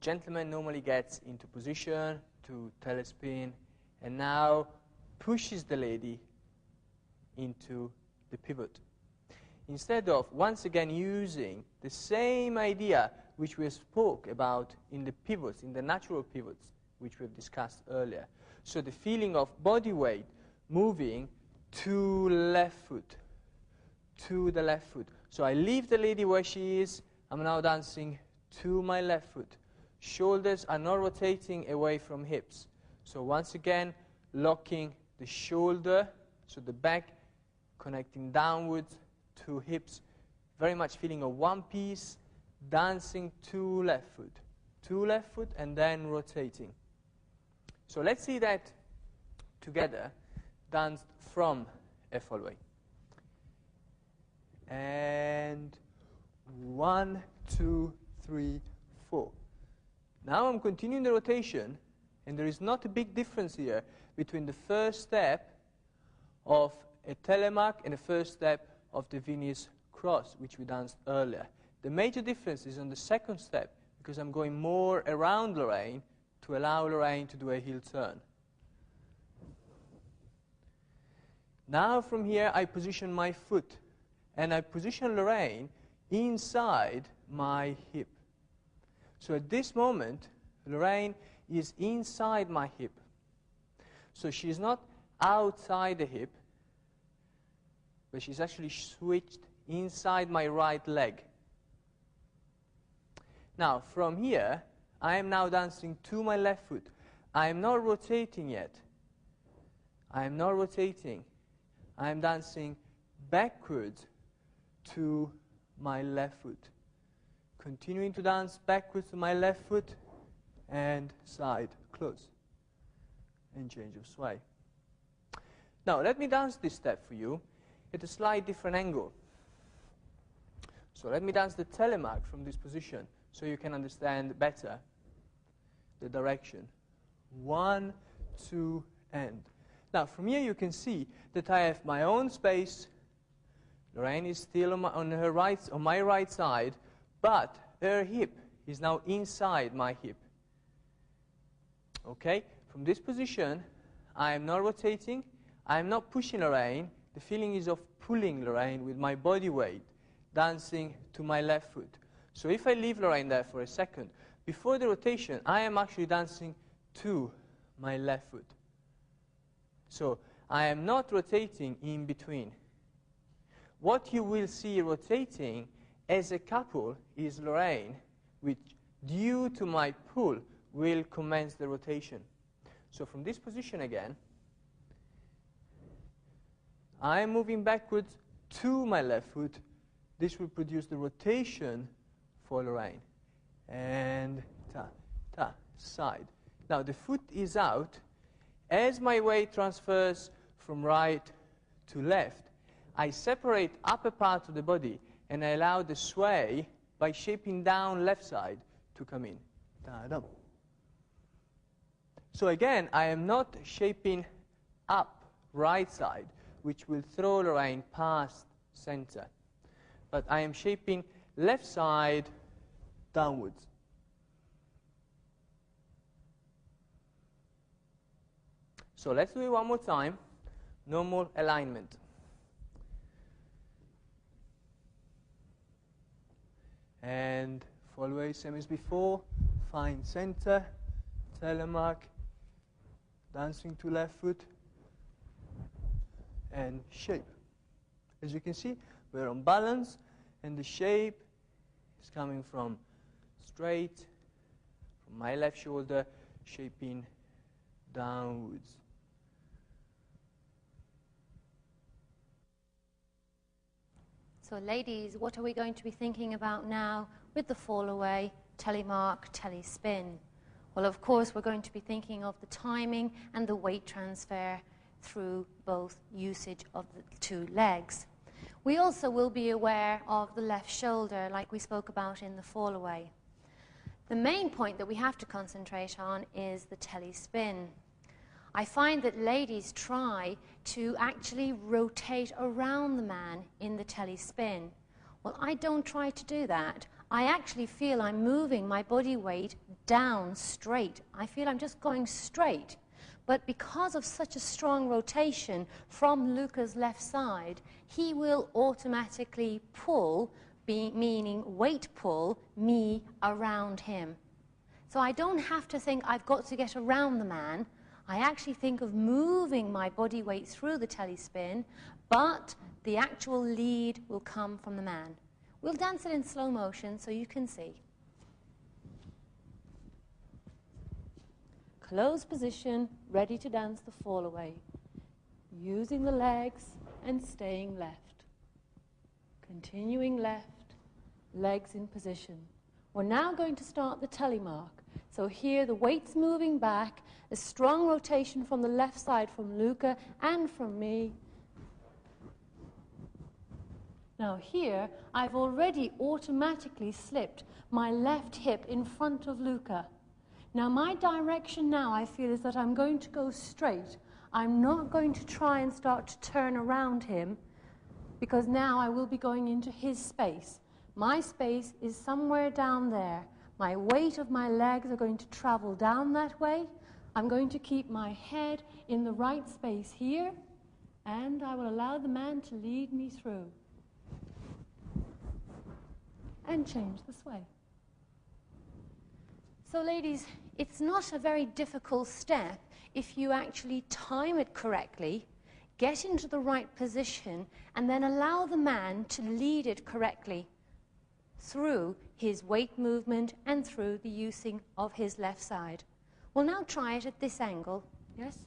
Gentleman normally gets into position to telespin and now pushes the lady into the pivot. Instead of, once again, using the same idea which we spoke about in the pivots, in the natural pivots, which we've discussed earlier. So the feeling of body weight moving to left foot, to the left foot. So I leave the lady where she is. I'm now dancing to my left foot. Shoulders are not rotating away from hips. So once again, locking the shoulder, so the back connecting downwards to hips, very much feeling a one piece, dancing to left foot, and then rotating. So let's see that together, danced from a follow-away. And 1, 2, 3, 4. Now I'm continuing the rotation, and there is not a big difference here between the first step of a telemark and the first step of the Viennese cross, which we danced earlier. The major difference is on the second step, because I'm going more around Loraine to allow Loraine to do a heel turn. Now from here I position my foot, and I position Loraine inside my hip. So at this moment, Loraine is inside my hip. So she's not outside the hip, but she's actually switched inside my right leg. Now, from here, I am now dancing to my left foot. I am not rotating yet. I am not rotating. I am dancing backwards to my left foot. Continuing to dance backwards to my left foot and side close. And change of sway. Now, let me dance this step for you at a slight different angle. So let me dance the telemark from this position so you can understand better the direction. 1, 2, and. Now from here you can see that I have my own space. Loraine is still on my right side, but her hip is now inside my hip. Okay? From this position, I am not rotating, I am not pushing Loraine. The feeling is of pulling Loraine with my body weight, dancing to my left foot. So if I leave Loraine there for a second, before the rotation, I am actually dancing to my left foot. So I am not rotating in between. What you will see rotating as a couple is Loraine, which, due to my pull, will commence the rotation. So from this position again, I am moving backwards to my left foot, this will produce the rotation for Loraine. And ta, ta, side. Now the foot is out. As my weight transfers from right to left, I separate upper part of the body and I allow the sway by shaping down left side to come in. Ta-dum. So again, I am not shaping up right side, which will throw Loraine past center. But I am shaping left side downwards. So let's do it one more time. Normal alignment. And follow it same as before. Find center, telemark, dancing to left foot, and shape. As you can see, we're on balance, and the shape is coming from straight, from my left shoulder, shaping downwards. So ladies, what are we going to be thinking about now with the fall away, telemark, telespin? Well, of course, we're going to be thinking of the timing and the weight transfer through both usage of the two legs. We also will be aware of the left shoulder, like we spoke about in the fall away. The main point that we have to concentrate on is the telespin. I find that ladies try to actually rotate around the man in the telespin. Well, I don't try to do that. I actually feel I'm moving my body weight down straight. I feel I'm just going straight. But because of such a strong rotation from Luca's left side, he will automatically pull, meaning weight pull, me around him. So I don't have to think I've got to get around the man. I actually think of moving my body weight through the telespin, but the actual lead will come from the man. We'll dance it in slow motion so you can see. Closed position, ready to dance the fall away. Using the legs and staying left. Continuing left, legs in position. We're now going to start the telemark. So here the weight's moving back, a strong rotation from the left side from Luca and from me. Now here, I've already automatically slipped my left hip in front of Luca. Now my direction now, I feel, is that I'm going to go straight. I'm not going to try and start to turn around him, because now I will be going into his space. My space is somewhere down there. My weight of my legs are going to travel down that way. I'm going to keep my head in the right space here, and I will allow the man to lead me through. And change the sway. So ladies, it's not a very difficult step if you actually time it correctly, get into the right position, and then allow the man to lead it correctly through his weight movement and through the using of his left side. We'll now try it at this angle. Yes?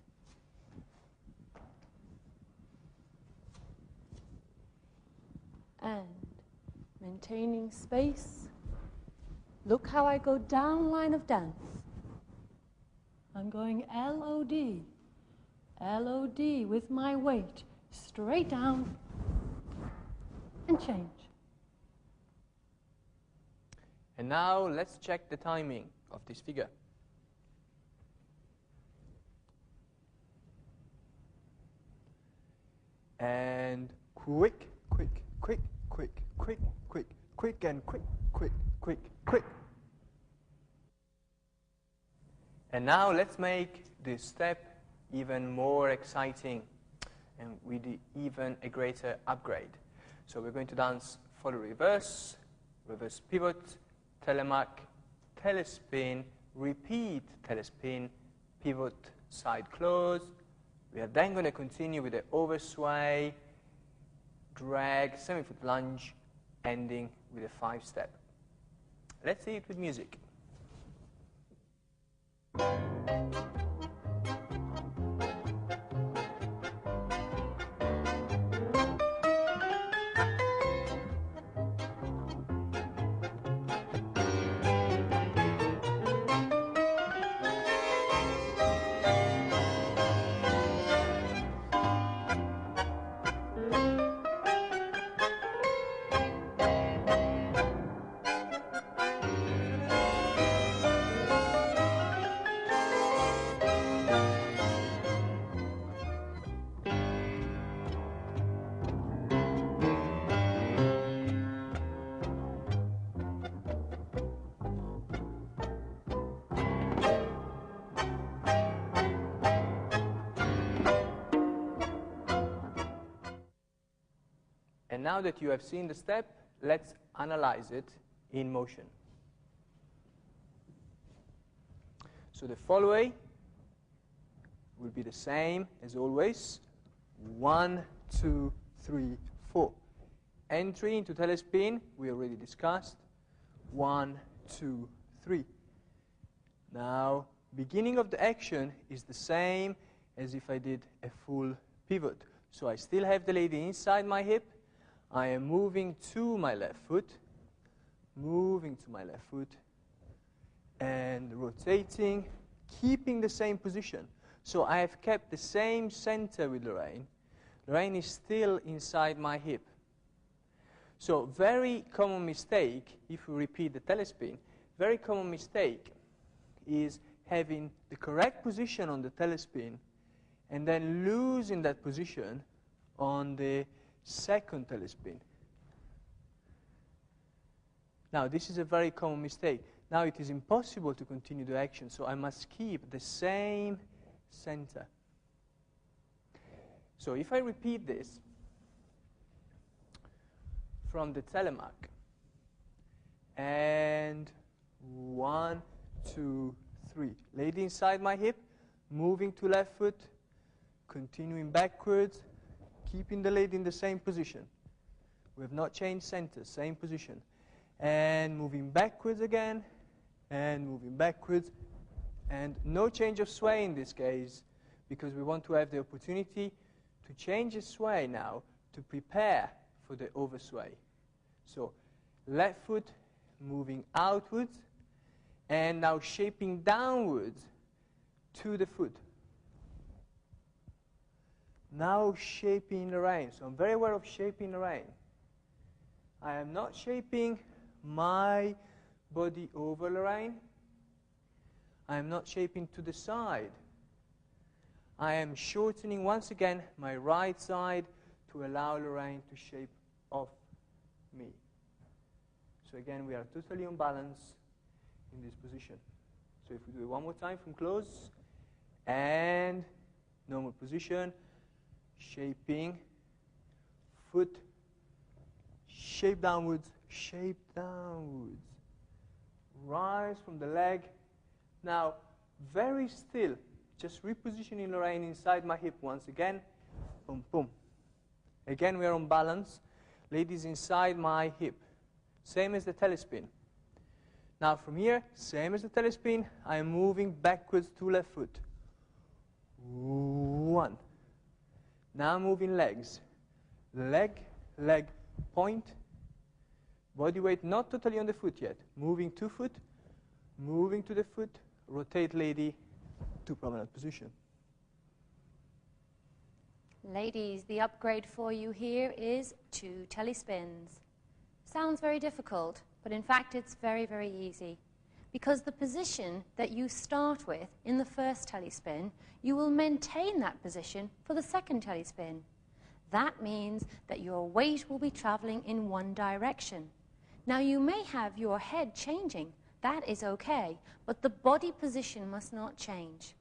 And maintaining space. Look how I go down line of dance. I'm going LOD. LOD with my weight. Straight down and change. And now let's check the timing of this figure. And quick, quick, quick, quick, quick, quick, quick, and quick, quick, quick, quick. And now let's make this step even more exciting and with even a greater upgrade. So we're going to dance follow reverse, reverse pivot, telemark, telespin, repeat telespin, pivot, side close. We are then going to continue with the oversway, drag, semi-foot lunge, ending with a 5-step. Let's see it with music. And now that you have seen the step, let's analyze it in motion. So the follow-away will be the same as always. 1, 2, 3, 4. Entry into telespin, we already discussed. 1, 2, 3. Now, beginning of the action is the same as if I did a full pivot. So I still have the lady inside my hip. I am moving to my left foot, and rotating, keeping the same position. So I have kept the same center with Loraine. Loraine is still inside my hip. So very common mistake, if we repeat the telespin, very common mistake is having the correct position on the telespin and then losing that position on the second telespin. Now, this is a very common mistake. Now it is impossible to continue the action, so I must keep the same center. So if I repeat this from the telemark, and 1, 2, 3. Lady inside my hip, moving to left foot, continuing backwards, keeping the lady in the same position. We have not changed center, same position. And moving backwards again, and moving backwards. And no change of sway in this case, because we want to have the opportunity to change the sway now to prepare for the oversway. So left foot moving outwards, and now shaping downwards to the foot. Now shaping Loraine. So I'm very aware of shaping Loraine. I am not shaping my body over Loraine. I am not shaping to the side. I am shortening once again my right side to allow Loraine to shape off me. So again, we are totally on balance in this position. So if we do it one more time from close, and normal position, shaping, foot, shape downwards, rise from the leg. Now, very still, just repositioning Loraine inside my hip once again, boom, boom. Again, we are on balance. Ladies inside my hip, same as the telespin. Now from here, same as the telespin, I am moving backwards to left foot. 1. Now moving legs. Leg, leg, point. Body weight not totally on the foot yet. Moving to foot, moving to the foot, rotate lady to promenade position. Ladies, the upgrade for you here is 2 telespins. Sounds very difficult, but in fact it's very, very easy. Because the position that you start with in the first telespin, you will maintain that position for the second telespin. That means that your weight will be traveling in one direction. Now you may have your head changing. That is okay, but the body position must not change.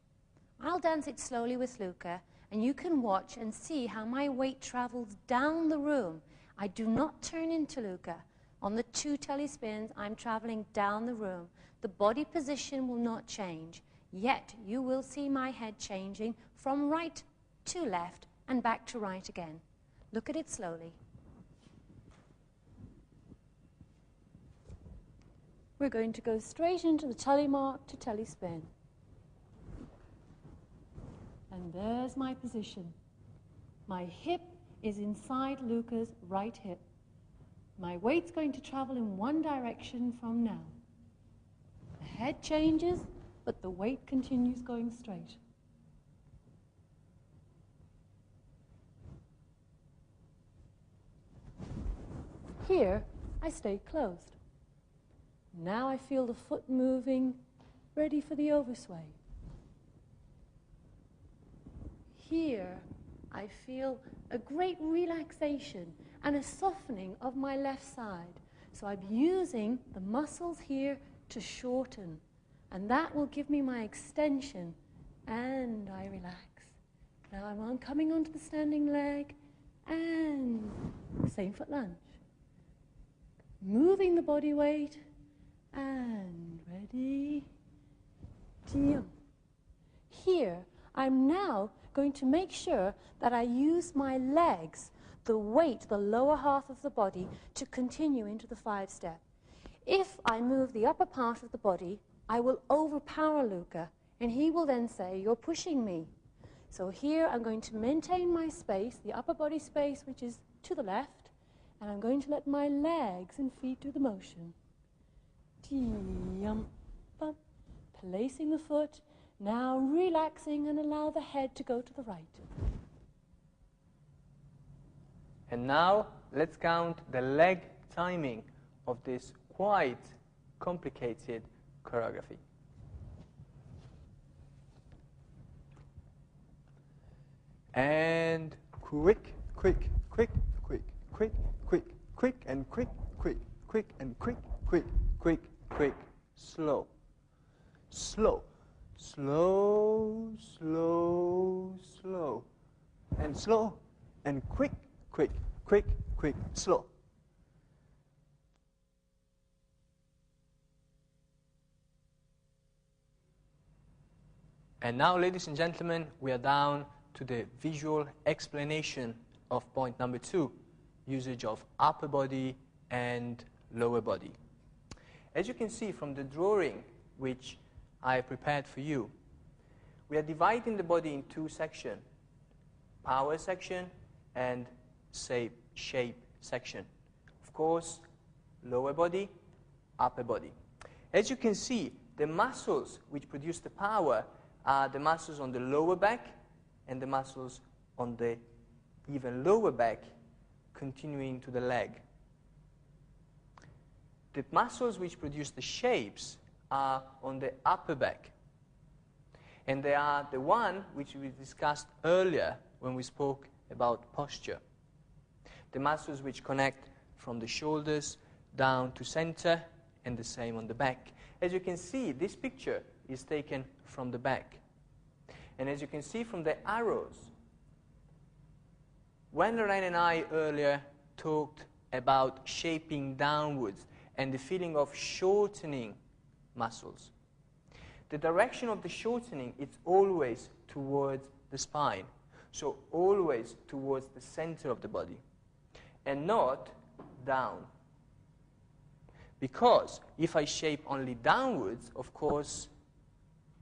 I'll dance it slowly with Luca, and you can watch and see how my weight travels down the room. I do not turn into Luca. On the 2 telespins, I'm traveling down the room. The body position will not change, yet you will see my head changing from right to left and back to right again. Look at it slowly. We're going to go straight into the telemark to telespin. And there's my position. My hip is inside Luca's right hip. My weight's going to travel in one direction from now. The head changes, but the weight continues going straight. Here, I stay closed. Now I feel the foot moving, ready for the oversway. Here, I feel a great relaxation and a softening of my left side. So I'm using the muscles here to shorten, and that will give me my extension, and I relax. Now I'm coming onto the standing leg, and same foot lunge. Moving the body weight, and ready, jump. Here, I'm now going to make sure that I use my legs, the weight, the lower half of the body, to continue into the 5-step. If I move the upper part of the body, I will overpower Luca, and he will then say, "You're pushing me." So here I'm going to maintain my space, the upper body space, which is to the left, and I'm going to let my legs and feet do the motion. Jump up, placing the foot, now relaxing and allow the head to go to the right. And now let's count the leg timing of this quite complicated choreography. And quick, quick, quick, quick, quick, quick, quick, and quick, quick, quick, and quick, quick, quick, quick, slow. Slow, slow, slow, slow. And slow, and quick, quick, quick, quick, slow. And now, ladies and gentlemen, we are down to the visual explanation of point number 2, usage of upper body and lower body. As you can see from the drawing which I have prepared for you, we are dividing the body in 2 sections, power section and shape section. Of course, lower body, upper body. As you can see, the muscles which produce the power are the muscles on the lower back and the muscles on the even lower back continuing to the leg. The muscles which produce the shapes are on the upper back. And they are the one which we discussed earlier when we spoke about posture. The muscles which connect from the shoulders down to center, and the same on the back. As you can see, this picture is taken from the back. And as you can see from the arrows, when Loraine and I earlier talked about shaping downwards and the feeling of shortening muscles, the direction of the shortening is always towards the spine. So always towards the center of the body and not down. Because if I shape only downwards, of course,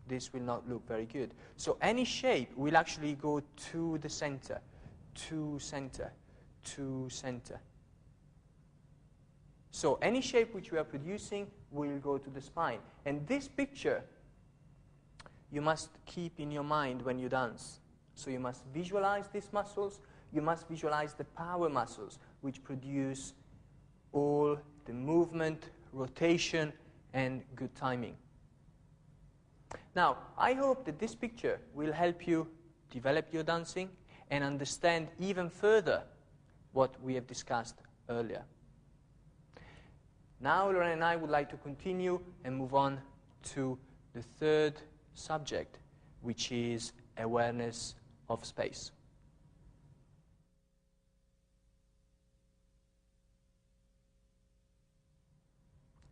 this will not look very good. So any shape will actually go to the center, to center, to center. So any shape which we are producing will go to the spine. And this picture you must keep in your mind when you dance. So you must visualize these muscles. You must visualize the power muscles which produce all the movement, rotation, and good timing. Now, I hope that this picture will help you develop your dancing and understand even further what we have discussed earlier. Now, Loraine and I would like to continue and move on to the third subject, which is awareness of space.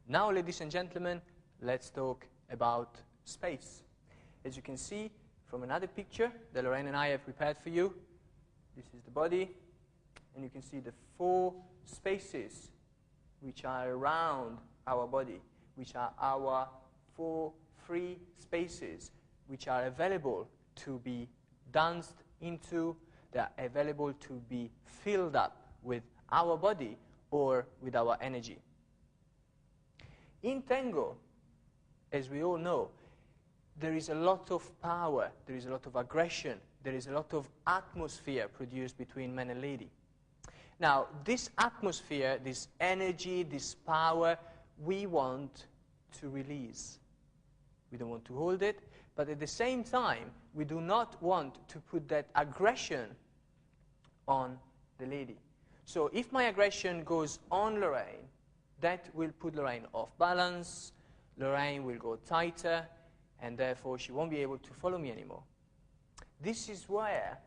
Now, ladies and gentlemen, let's talk about space. As you can see from another picture that Loraine and I have prepared for you, this is the body, and you can see the 4 spaces which are around our body, which are our 4 free spaces which are available to be danced into, they are available to be filled up with our body or with our energy. In tango, as we all know, there is a lot of power, there is a lot of aggression, there is a lot of atmosphere produced between man and lady. Now, this atmosphere, this energy, this power, we want to release. We don't want to hold it, but at the same time, we do not want to put that aggression on the lady. So if my aggression goes on Loraine, that will put Loraine off balance, Loraine will go tighter, and therefore she won't be able to follow me anymore. This is where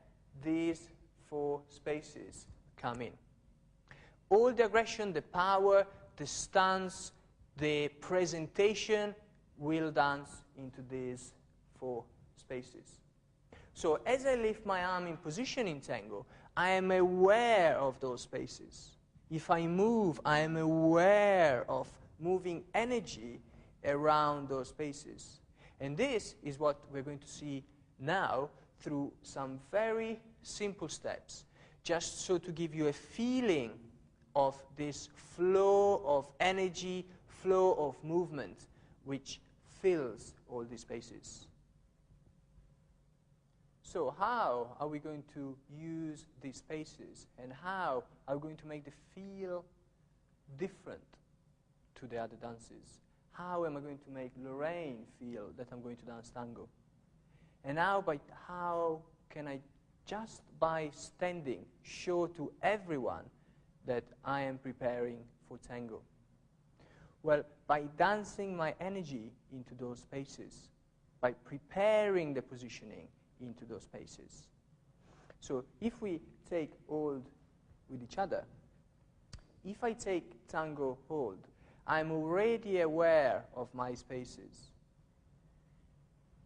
these 4 spaces come in. All the aggression, the power, the stance, the presentation will dance into these 4 spaces. So as I lift my arm in position in tango, I am aware of those spaces. If I move, I am aware of moving energy around those spaces. And this is what we're going to see now through some very simple steps, just so to give you a feeling of this flow of energy, flow of movement, which fills all these spaces. So how are we going to use these spaces, and how are we going to make them feel different to the other dances? How am I going to make Loraine feel that I'm going to dance tango? And how can I, just by standing, show to everyone that I am preparing for tango? Well, by dancing my energy into those spaces, by preparing the positioning into those spaces. So if we take hold with each other, if I take tango hold, I'm already aware of my spaces.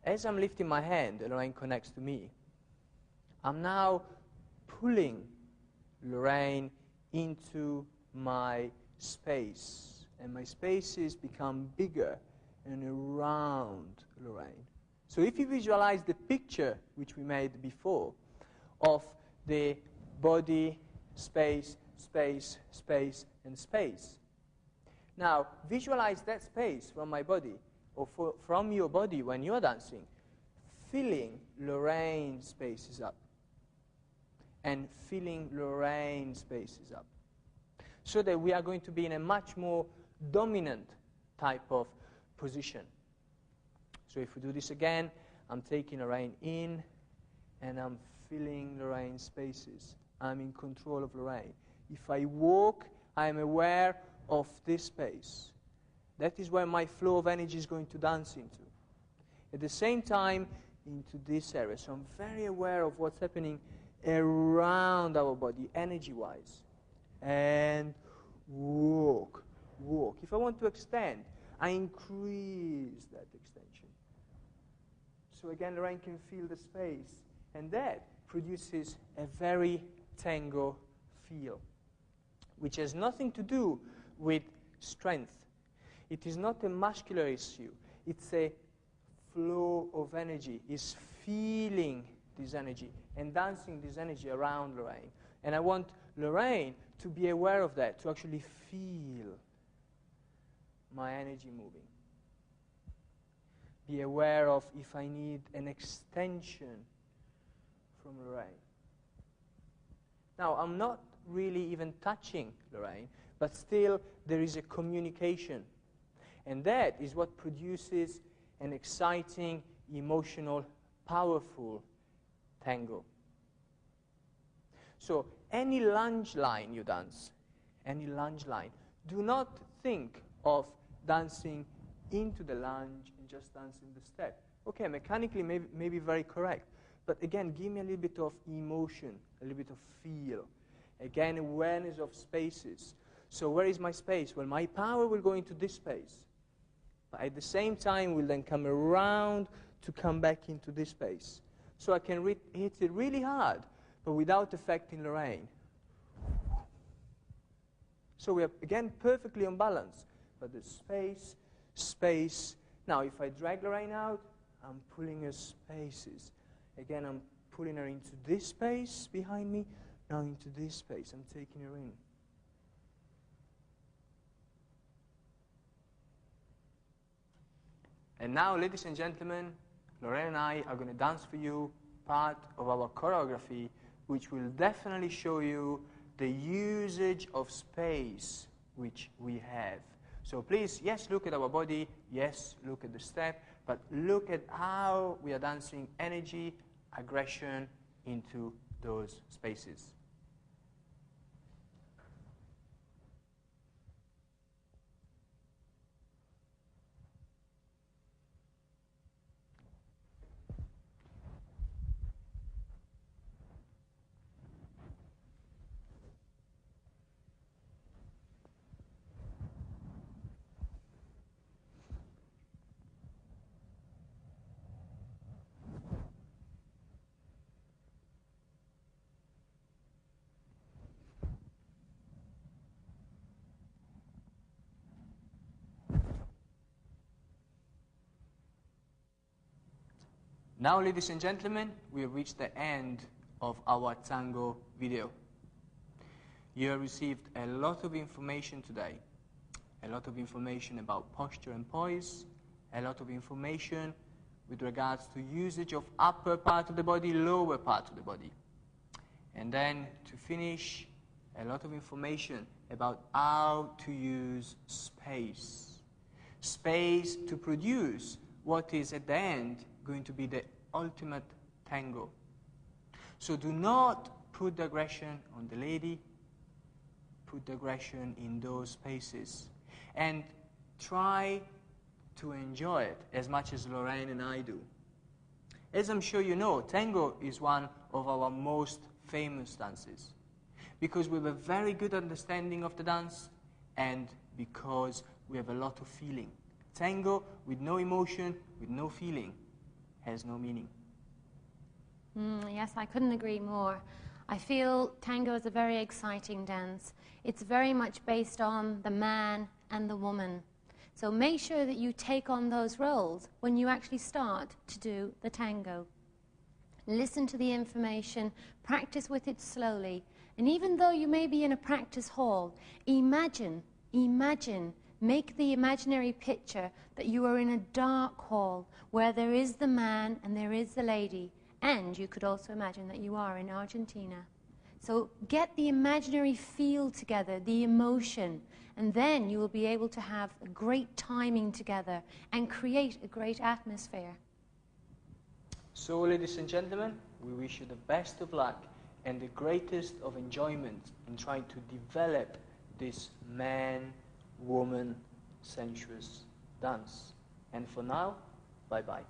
As I'm lifting my hand, Loraine connects to me. I'm now pulling Loraine into my space, and my spaces become bigger and around Loraine. So if you visualize the picture which we made before of the body, space, space, space, and space. Now, visualize that space from my body, or from your body when you're dancing, filling Loraine's spaces up, and filling Lorraine's spaces up, so that we are going to be in a much more dominant type of position. So if we do this again, I'm taking Loraine in, and I'm filling Lorraine's spaces. I'm in control of Loraine. If I walk, I'm aware of this space. That is where my flow of energy is going to dance into. At the same time, into this area. So I'm very aware of what's happening around our body, energy-wise. And walk, walk. If I want to extend, I increase that extension. So again, Loraine can feel the space, and that produces a very tango feel, which has nothing to do with strength. It is not a muscular issue. It's a flow of energy. It's feeling this energy and dancing this energy around Loraine. And I want Loraine to be aware of that, to actually feel my energy moving. Be aware of if I need an extension from Loraine. Now, I'm not really even touching Loraine, but still there is a communication. And that is what produces an exciting, emotional, powerful tango. So any lunge line you dance, any lunge line, do not think of dancing into the lunge and just dancing the step. Okay, mechanically may be very correct, but again, give me a little bit of emotion, a little bit of feel. Again, awareness of spaces. So where is my space? Well, my power will go into this space. But at the same time, will then come around to come back into this space. So I can hit it really hard, but without affecting Loraine. So we are, again, perfectly on balance. But the space, space. Now, if I drag Loraine out, I'm pulling her spaces. Again, I'm pulling her into this space behind me, now into this space. I'm taking her in. And now, ladies and gentlemen, Loraine and I are going to dance for you part of our choreography, which will definitely show you the usage of space which we have. So please, yes, look at our body, yes, look at the step, but look at how we are dancing energy, aggression into those spaces. Now, ladies and gentlemen, we have reached the end of our tango video. You have received a lot of information today. A lot of information about posture and poise, a lot of information with regards to usage of upper part of the body, lower part of the body. And then, to finish, a lot of information about how to use space. Space to produce what is at the end going to be the ultimate tango. So do not put the aggression on the lady, put the aggression in those spaces. And try to enjoy it as much as Loraine and I do. As I'm sure you know, tango is one of our most famous dances because we have a very good understanding of the dance and because we have a lot of feeling. Tango with no emotion, with no feeling, has no meaning. Yes, I couldn't agree more. I feel tango is a very exciting dance. It's very much based on the man and the woman. So make sure that you take on those roles when you actually start to do the tango. Listen to the information, practice with it slowly, and even though you may be in a practice hall, imagine, make the imaginary picture that you are in a dark hall where there is the man and there is the lady, and you could also imagine that you are in Argentina. So get the imaginary feel together, the emotion, and then you will be able to have a great timing together and create a great atmosphere. So, ladies and gentlemen, we wish you the best of luck and the greatest of enjoyment in trying to develop this man-woman sensuous dance. And for now, bye-bye.